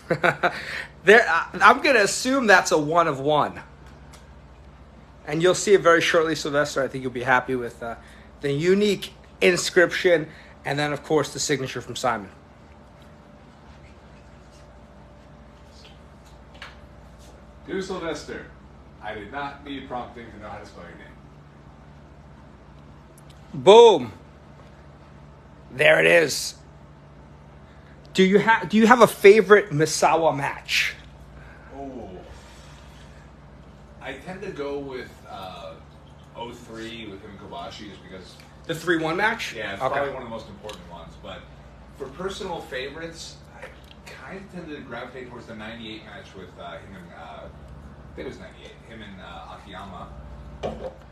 Speaker 1: I'm going to assume that's a 1 of 1. And you'll see it very shortly, Sylvester. I think you'll be happy with the unique inscription and then, of course, the signature from Simon.
Speaker 2: Dear Sylvester, I did not need prompting to know how to spell your name.
Speaker 1: Boom. There it is. Do you have a favorite Misawa match?
Speaker 2: Oh, I tend to go with 03 with him and Kobashi just because.
Speaker 1: The 3-1 match?
Speaker 2: Yeah, it's probably one of the most important ones. But for personal favorites, I kind of tend to gravitate towards the 98 match with him and, I think it was 98, him and Akiyama.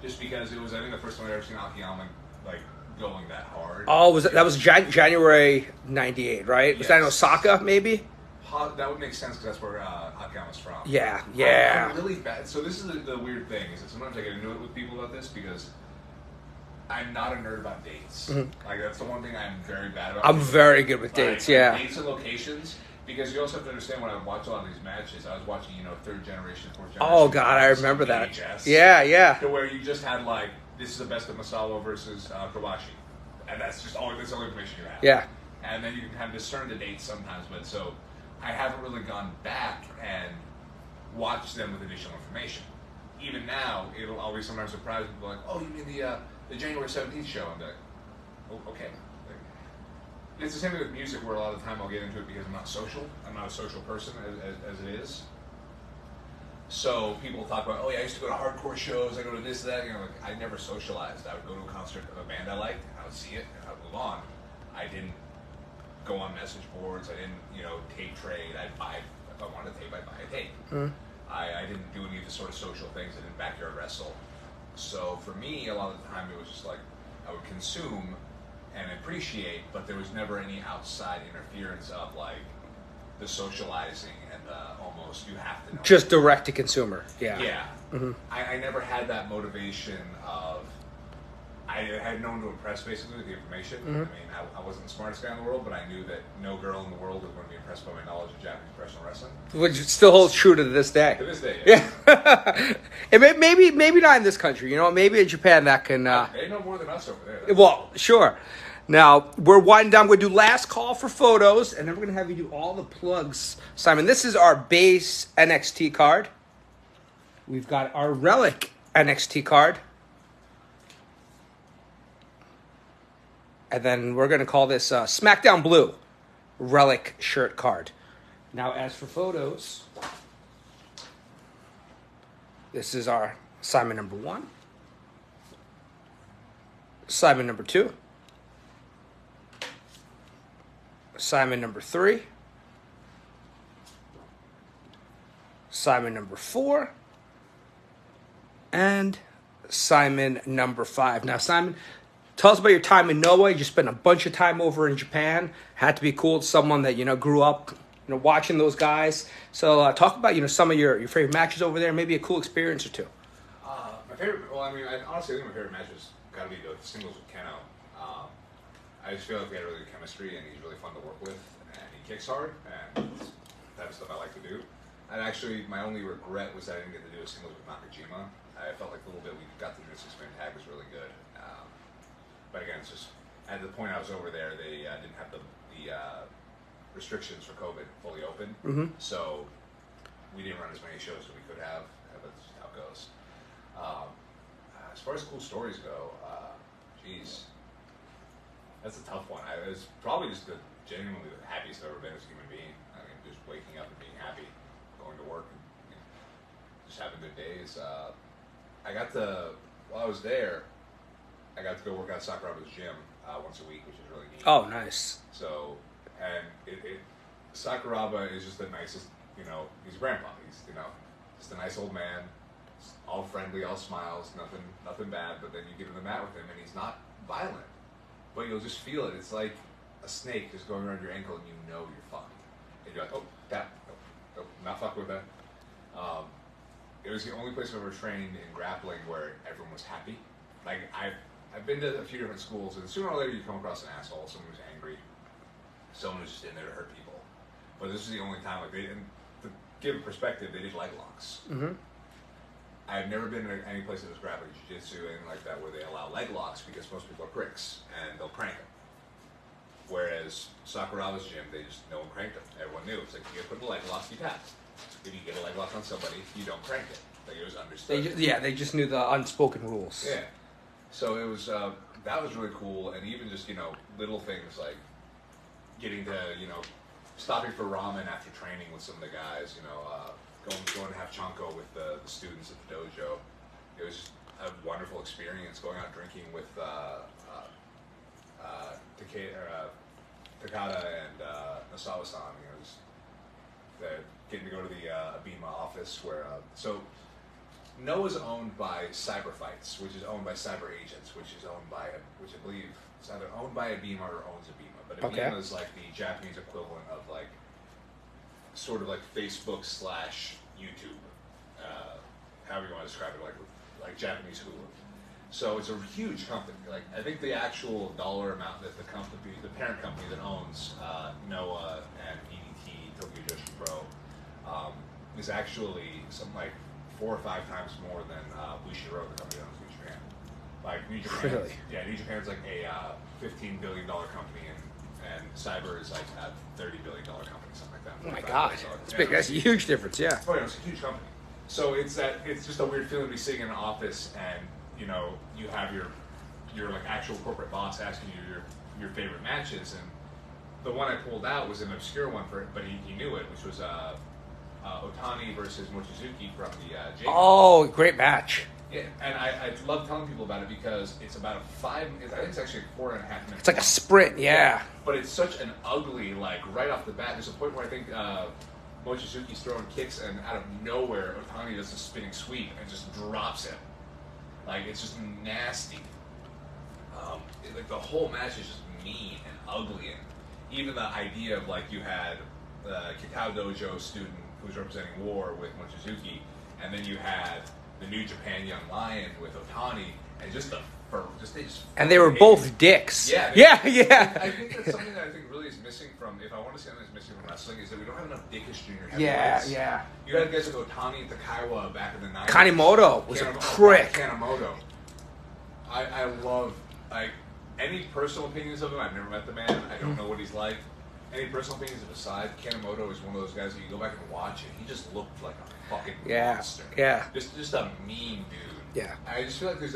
Speaker 2: Just because it was, I think, the first time I'd ever seen Akiyama, like, going that hard.
Speaker 1: Oh, that was January 98, right?
Speaker 2: Yes.
Speaker 1: Was that in Osaka, maybe?
Speaker 2: That would make sense because that's where Akiyama's from.
Speaker 1: Yeah.
Speaker 2: I'm really bad. So this is the weird thing, is that sometimes I get into it with people about this because I'm not a nerd about dates. Mm-hmm. Like, that's the one thing I'm very bad about.
Speaker 1: I'm very good with dates, yeah.
Speaker 2: Dates and locations. Because you also have to understand, when I watch a lot of these matches, I was watching, third generation, fourth generation.
Speaker 1: Oh, God, I remember that.
Speaker 2: VHS,
Speaker 1: Yeah.
Speaker 2: To where you just had, like, this is the best of Misawa versus Kobashi. And that's all the information you have.
Speaker 1: Yeah.
Speaker 2: And then you can kind of discern the dates sometimes. But so I haven't really gone back and watched them with additional information. Even now, I'll be sometimes surprised and be like, oh, you mean the January 17th show? I'm like, oh, okay. It's the same thing with music, where a lot of the time I'll get into it because I'm not social. I'm not a social person as it is. So people talk about, oh yeah, I used to go to hardcore shows, I go to this, that. I never socialized. I would go to a concert of a band I liked, I would see it, and I would move on. I didn't go on message boards. I didn't, tape trade. I'd buy, if I wanted a tape, I'd buy a tape. Mm-hmm. I didn't do any of the sort of social things. I didn't backyard wrestle. So for me, a lot of the time it was just like I would consume and appreciate, but there was never any outside interference of like the socializing and the almost you have to know.
Speaker 1: Just direct to consumer. Yeah.
Speaker 2: Yeah.
Speaker 1: Mm-hmm.
Speaker 2: I never had that motivation of. I had no one to impress basically with the information. Mm-hmm. I mean, I wasn't the smartest guy in the world, but I knew that no girl in the world was going to be impressed by my knowledge of Japanese professional wrestling.
Speaker 1: Which still holds true to this day.
Speaker 2: To this day, yeah.
Speaker 1: And maybe not in this country. Maybe in Japan that can.
Speaker 2: They know more than us over there.
Speaker 1: Well, sure. Now, we're winding down. We're going to do last call for photos, and then we're going to have you do all the plugs. Simon, this is our base NXT card. We've got our relic NXT card. And then we're going to call this SmackDown Blue Relic shirt card. Now, as for photos, this is our assignment number 1. Assignment number 2. Assignment number 3. Assignment number 4. And assignment number 5. Now, Simon, tell us about your time in Noah. You just spent a bunch of time over in Japan. Had to be cool. It's someone that, grew up, watching those guys. So talk about, some of your favorite matches over there, maybe a cool experience or two.
Speaker 2: My favorite, honestly, I think my favorite match has got to be the singles with Keno. I just feel like we had really good chemistry, and he's really fun to work with, and he kicks hard, and that's the type of stuff I like to do. And actually, my only regret was that I didn't get to do a singles with Nakajima. I felt like a little bit we got to do a 6-man tag was really good. But again, it's just, at the point I was over there, they didn't have the restrictions for COVID fully open.
Speaker 1: Mm-hmm.
Speaker 2: So we didn't run as many shows as we could have, but that's just how it goes. As far as cool stories go, geez, that's a tough one. It was probably just genuinely the happiest I've ever been as a human being. I mean, just waking up and being happy, going to work, and just having good days. While I was there, I got to go work out at Sakuraba's gym once a week, which is really neat.
Speaker 1: Oh, nice.
Speaker 2: So, and Sakuraba is just the nicest, he's a grandpa. He's, just a nice old man, all friendly, all smiles, nothing bad. But then you get in the mat with him, and he's not violent, but you'll just feel it. It's like a snake just going around your ankle, and you're fucked. And you're like, oh, tap, nope, not fuck with that. It was the only place I've ever trained in grappling where everyone was happy. Like, I've been to a few different schools, and sooner or later you come across an asshole, someone who's angry, someone who's just in there to hurt people. But this is the only time, and to give a perspective, they did leg locks.
Speaker 1: Mm-hmm.
Speaker 2: I've never been to any place that was grappling, jiu-jitsu, anything like that, where they allow leg locks because most people are pricks, and they'll crank them. Whereas Sakuraba's gym, no one cranked them. Everyone knew. It's like, you get put in a leg lock, you tap. If you get a leg lock on somebody, you don't crank it. Like, it was understood.
Speaker 1: They just knew the unspoken rules.
Speaker 2: Yeah. So it was, that was really cool, and even just, little things like getting to, stopping for ramen after training with some of the guys, going to have chanko with the students at the dojo. It was just a wonderful experience going out drinking with Takada and Nasawa-san. Getting to go to the Abima office where, so Noah's owned by Cyber Fights, which is owned by Cyber Agents, which I believe is either owned by Abima or owns Abima. But Abima is like the Japanese equivalent of sort of like Facebook / YouTube, however you want to describe it, like Japanese Hulu. So it's a huge company. Like, I think the actual dollar amount that the parent company that owns Noah and EDT Tokyo Joshi Pro is actually something like 4 or 5 times more than Bushiroad, the company that owns New Japan. Like, New Japan,
Speaker 1: really?
Speaker 2: Yeah, New Japan's like a $15 billion company, and Cyber is like a $30 billion company, something like that.
Speaker 1: Oh my God, it's big. That's a huge difference. Yeah.
Speaker 2: Oh yeah, it's a huge company. So it's just a weird feeling to be sitting in an office and you have your like actual corporate boss asking you your favorite matches, and the one I pulled out was an obscure one but he knew it, which was Otani versus Mochizuki from the J.
Speaker 1: Oh, great match.
Speaker 2: Yeah, and I love telling people about it because it's about I think it's actually 4.5 minutes.
Speaker 1: It's like a sprint, yeah.
Speaker 2: But it's such an ugly, right off the bat. There's a point where I think Mochizuki's throwing kicks, and out of nowhere, Otani does a spinning sweep and just drops him. Like, it's just nasty. The whole match is just mean and ugly, and even the idea of you had the Kitao Dojo student who's representing War with Mochizuki, and then you had the New Japan Young Lion with Otani, and
Speaker 1: and they were both dicks.
Speaker 2: Yeah.
Speaker 1: Yeah.
Speaker 2: I think that's something that I think really is missing from, if I want to say something that's missing from wrestling, is that we don't have enough dickish junior heavyweights.
Speaker 1: Yeah.
Speaker 2: You had guys like Otani and Takaiwa back in the 90s.
Speaker 1: Kanemoto was a prick.
Speaker 2: Kanemoto. I love, any personal opinions of him. I've never met the man. I don't know what he's like. Any personal opinions aside, Kanemoto is one of those guys that you go back and watch, and he just looked like a fucking monster.
Speaker 1: Yeah.
Speaker 2: Just a mean dude.
Speaker 1: Yeah.
Speaker 2: I just feel like there's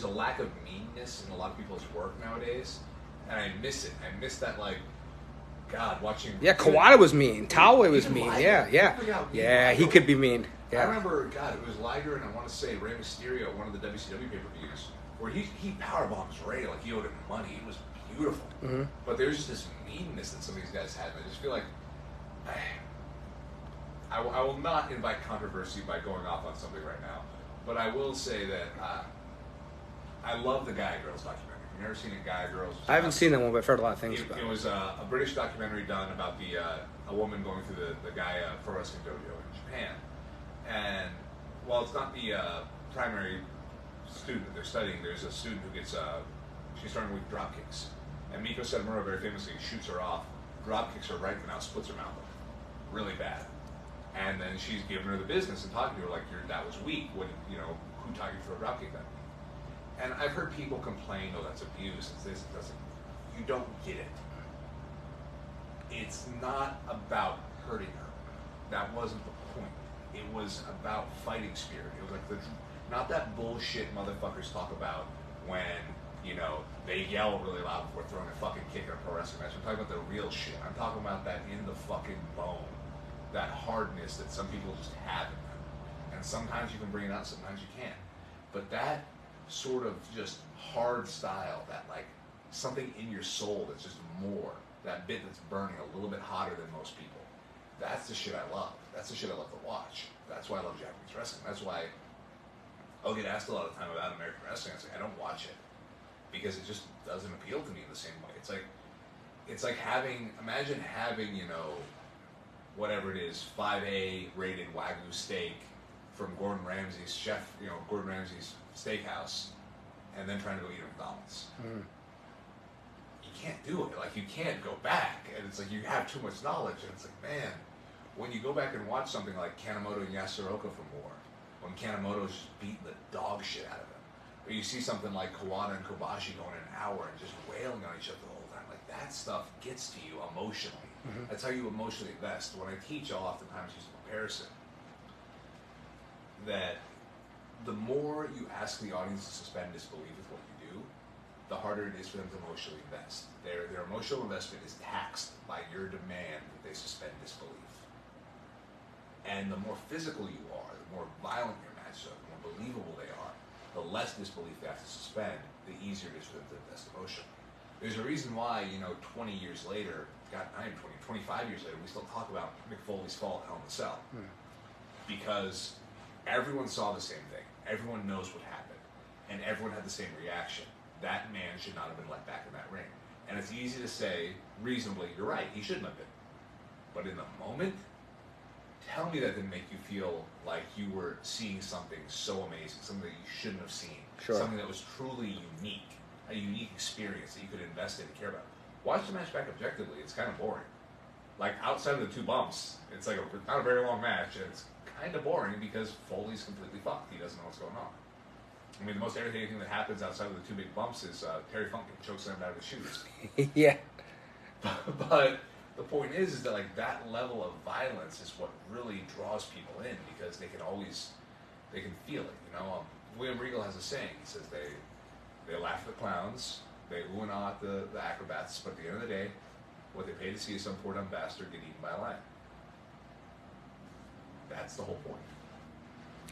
Speaker 2: a lack of meanness in a lot of people's work nowadays, and I miss it. I miss that, like, God, watching.
Speaker 1: Yeah, Kawada was mean. Taue was
Speaker 2: Even
Speaker 1: mean.
Speaker 2: Liger.
Speaker 1: Yeah.
Speaker 2: I forgot
Speaker 1: Yeah, he
Speaker 2: Liger.
Speaker 1: could be mean.
Speaker 2: I
Speaker 1: Yeah.
Speaker 2: remember, God, it was Liger, and I want to say Rey Mysterio at one of the WCW pay-per-views, where he powerbombs Rey like he owed him money. It was beautiful.
Speaker 1: Mm-hmm.
Speaker 2: But there's just this meanness that some of these guys had. And I just feel like I will not invite controversy by going off on something right now. But I will say that I love the Gaia Girls documentary. You've never seen a Gaia Girls?
Speaker 1: I haven't seen that one, but I've heard a lot of things about
Speaker 2: It was a British documentary done about a woman going through the Gaia Pro Wrestling Dojo in Japan. And while it's not the primary student that they're studying, there's a student who gets, she's starting with drop kicks. And Miko Satomura very famously shoots her off, drop kicks her right in the mouth, splits her mouth open. Really bad. And then she's giving her the business and talking to her like, that was weak. When, who taught you to throw a drop kick that weak? And I've heard people complain, oh, that's abuse, it's this, it doesn't. You don't get it. It's not about hurting her. That wasn't the point. It was about fighting spirit. It was like not that bullshit motherfuckers talk about when, they yell really loud before throwing a fucking kick in a pro wrestling match. I'm talking about the real shit. I'm talking about that in the fucking bone. That hardness that some people just have in them. And sometimes you can bring it out, sometimes you can't. But that sort of just hard style, that like something in your soul that's just more, that bit that's burning a little bit hotter than most people. That's the shit I love. That's the shit I love to watch. That's why I love Japanese wrestling. That's why I'll get asked a lot of time about American wrestling. I say I don't watch it because it just doesn't appeal to me in the same way. It's like imagine having, whatever it is, 5A rated Wagyu steak from Gordon Ramsay's Gordon Ramsay's steakhouse, and then trying to go eat at McDonald's. Mm. You can't do it. Like, you can't go back. And it's like you have too much knowledge. And it's like, man, when you go back and watch something like Kanemoto and Yasuroka from War, when Kanemoto's just beating the dog shit out of him, or you see something like Kawada and Kobashi going an hour and just wailing on each other the whole time, like that stuff gets to you emotionally. Mm-hmm. That's how you emotionally invest. When I teach, I'll oftentimes use a comparison that the more you ask the audience to suspend disbelief with what you do, the harder it is for them to emotionally invest. Their emotional investment is taxed by your demand that they suspend disbelief. And the more physical you are, the more violent your matches are, the more believable they are, the less disbelief they have to suspend, the easier it is for them to invest emotion. There's a reason why, 20 years later, God, not even 20, 25 years later, we still talk about Mick Foley's fall at Hell in a Cell. Because everyone saw the same thing. Everyone knows what happened. And everyone had the same reaction. That man should not have been let back in that ring. And it's easy to say, reasonably, you're right, he shouldn't have been. But in the moment, tell me that didn't make you feel like you were seeing something so amazing, something that you shouldn't have seen. Sure. Something that was truly unique, a unique experience that you could invest in and care about. Watch the match back objectively, it's kind of boring. Like, outside of the two bumps, it's like not a very long match, and it's kind of boring because Foley's completely fucked. He doesn't know what's going on. I mean, the most entertaining thing that happens outside of the two big bumps is Terry Funk chokes him out of his shoes.
Speaker 1: Yeah.
Speaker 2: But the point is that like that level of violence is what really draws people in because they can feel it. William Regal has a saying. He says they laugh at the clowns, they ooh and ah at the acrobats, but at the end of the day, what they pay to see is some poor dumb bastard get eaten by a lion. That's the whole point.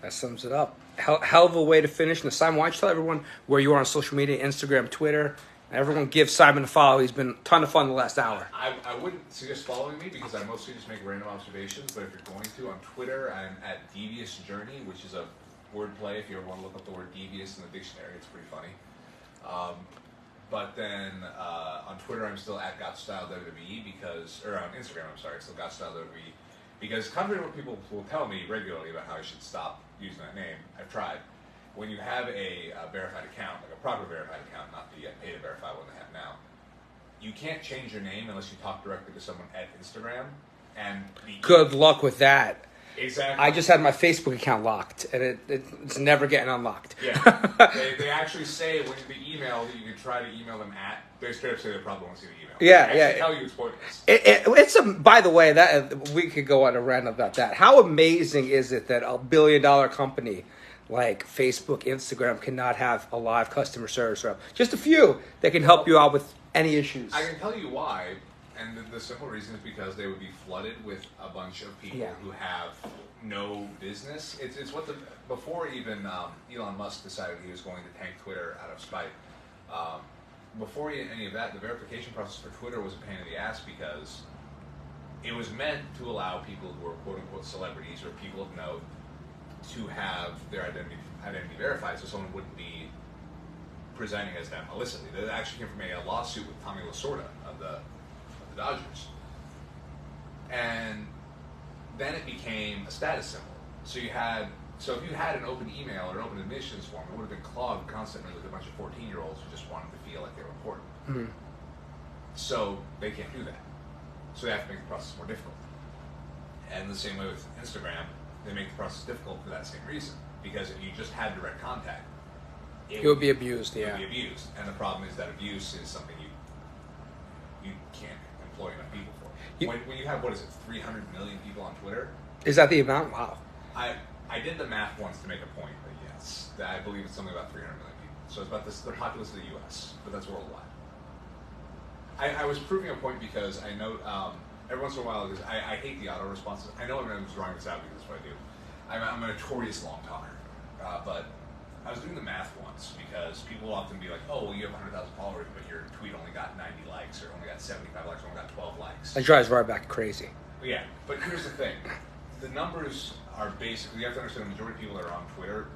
Speaker 1: That sums it up. Hell of a way to finish. And Simon, why don't you tell everyone where you are on social media, Instagram, Twitter. Everyone give Simon a follow. He's been a ton of fun the last hour.
Speaker 2: I wouldn't suggest following me because I mostly just make random observations. But if you're going to, on Twitter, I'm at Devious Journey, which is a wordplay. If you ever want to look up the word devious in the dictionary, it's pretty funny. But then on Twitter, I'm still at Gotch Style WWE or on Instagram, I'm sorry, it's still Gotch Style WWE. Because contrary to what people will tell me regularly about how I should stop using that name, I've tried. When you have a verified account, like a proper verified account, not the pay to verify one they have now, you can't change your name unless you talk directly to someone at Instagram. And
Speaker 1: good luck with that.
Speaker 2: Exactly.
Speaker 1: I just had my Facebook account locked, and it's never getting unlocked.
Speaker 2: Yeah. they actually say when the email that you can try to email them at, they straight up say they probably won't see the email.
Speaker 1: Yeah,
Speaker 2: they
Speaker 1: yeah.
Speaker 2: tell you it's pointless.
Speaker 1: It's by the way, that we could go on a rant about that. How amazing is it that $1 billion company like Facebook, Instagram cannot have a live customer service rep? Just a few that can help you out with any issues.
Speaker 2: I can tell you why, and the simple reason is because they would be flooded with a bunch of people who have no business. It's what before even Elon Musk decided he was going to tank Twitter out of spite. Before any of that, the verification process for Twitter was a pain in the ass because it was meant to allow people who are quote-unquote celebrities or people of note to have their identity verified so someone wouldn't be presenting as them illicitly. That actually came from a lawsuit with Tommy Lasorda of the Dodgers. And then it became a status symbol. So if you had an open email or an open admissions form, it would have been clogged constantly with a bunch of 14-year-olds who just wanted to feel like they were important.
Speaker 1: Mm-hmm.
Speaker 2: So they can't do that. So they have to make the process more difficult. And the same way with Instagram, they make the process difficult for that same reason. Because if you just had direct contact,
Speaker 1: it would be abused,
Speaker 2: It would be abused. And the problem is that abuse is something you can't employ enough people for. When you have, 300 million people on Twitter?
Speaker 1: Is that the amount? Wow.
Speaker 2: I did the math once to make a point, but yes. I believe it's something about 300 million people. So it's about the populace of the U.S., but that's worldwide. I was proving a point because I know every once in a while, because I hate the auto responses. I know everyone's drawing this out because that's what I do. I'm a notorious long talker, but I was doing the math once because people will often be like, oh, well, you have 100,000 followers, but your tweet only got 90 likes, or only got 75 likes, or only got 12 likes.
Speaker 1: That drives right back crazy.
Speaker 2: Yeah, but here's the thing. The numbers are basically, you have to understand the majority of people that are on Twitter,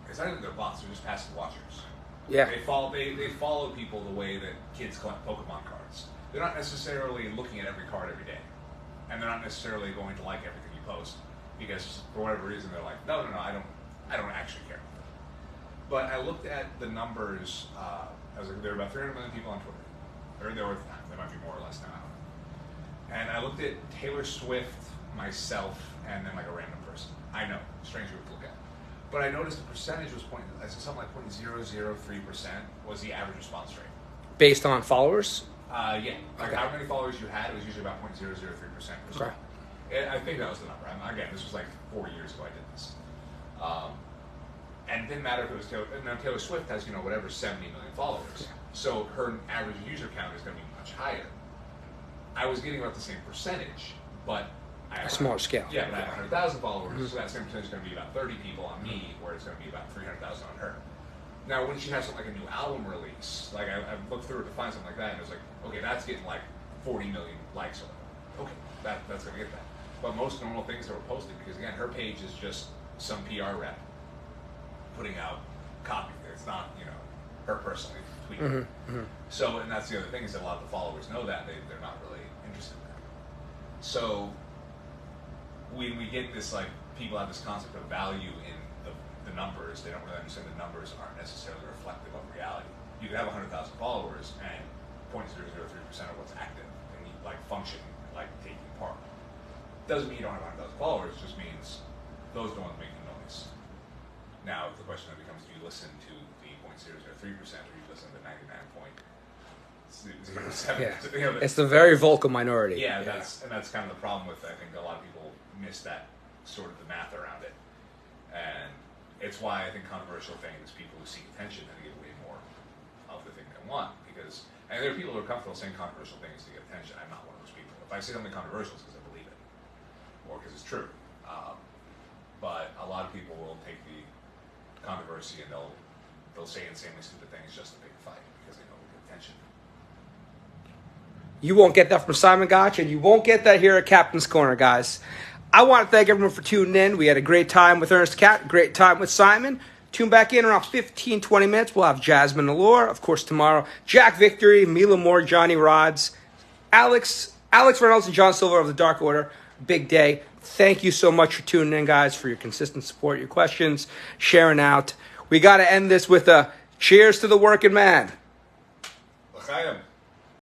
Speaker 2: it's not even their bots, they're just passive watchers.
Speaker 1: Yeah.
Speaker 2: They follow people the way that kids collect Pokemon cards. They're not necessarily looking at every card every day. And they're not necessarily going to like everything you post. Because for whatever reason they're like, no, I don't actually care. But I looked at the numbers, I was like, there were about 300 million people on Twitter. Or there might be more or less now. And I looked at Taylor Swift, myself, and then like a random person. I know, strange to look at. But I noticed the percentage was something like 0.003% was the average response rate.
Speaker 1: Based on followers?
Speaker 2: Yeah. Like how many followers you had, it was usually about 0.003%.
Speaker 1: Okay.
Speaker 2: I think that was the number. Again, this was like 4 years ago I did this. And it didn't matter if it was Taylor. Now Taylor Swift has, 70 million followers.
Speaker 1: Yeah.
Speaker 2: So her average user count is going to be much higher. I was getting about the same percentage, but I have
Speaker 1: A smaller scale.
Speaker 2: Yeah, but I have 100,000 followers, so that same percentage is going to be about 30 people on me, where it's going to be about 300,000 on her. Now, when she has something like a new album release, like I looked through it to find something like that, and it was like, okay, that's getting like 40 million likes or whatever. Okay, that's going to get that. But most normal things that were posted, because again, her page is just some PR rep putting out copy. It's not, her personally tweeting.
Speaker 1: Mm-hmm.
Speaker 2: So, and that's the other thing, is that a lot of the followers know that. They're not really interested in that. So, when we get this, like, people have this concept of value in the numbers, they don't really understand the numbers aren't necessarily reflective of reality. You could have 100,000 followers and 0.003% of what's active and like functioning, like taking part. Doesn't mean you don't have 100,000 followers, it just means those are the ones making noise. Now, the question then becomes, do you listen to the 0.003% or do you listen to the 99.07%?
Speaker 1: Yeah. It's the very vocal minority.
Speaker 2: Yeah, that's kind of the problem with, I think a lot of people miss that sort of the math around it. And it's why I think controversial things, people who seek attention tend to get way more of the thing they want. And there are people who are comfortable saying controversial things to get attention. I'm not one of those people. If I say something controversial, it's because I believe it. Or because it's true. But a lot of people will take the controversy and they'll say insanely stupid things just to pick a fight because they know we'll get attention.
Speaker 1: You won't get that from Simon Gotch, and you won't get that here at Captain's Corner, guys. I want to thank everyone for tuning in. We had a great time with Ernest Cat, great time with Simon. Tune back in around 15, 20 minutes. We'll have Jasmine Allure, of course, tomorrow. Jack Victory, Mila Moore, Johnny Rods, Alex Reynolds, and John Silver of the Dark Order. Big day. Thank you so much for tuning in, guys, for your consistent support, your questions, sharing out. We got to end this with a cheers to the working man.
Speaker 2: L'chaim.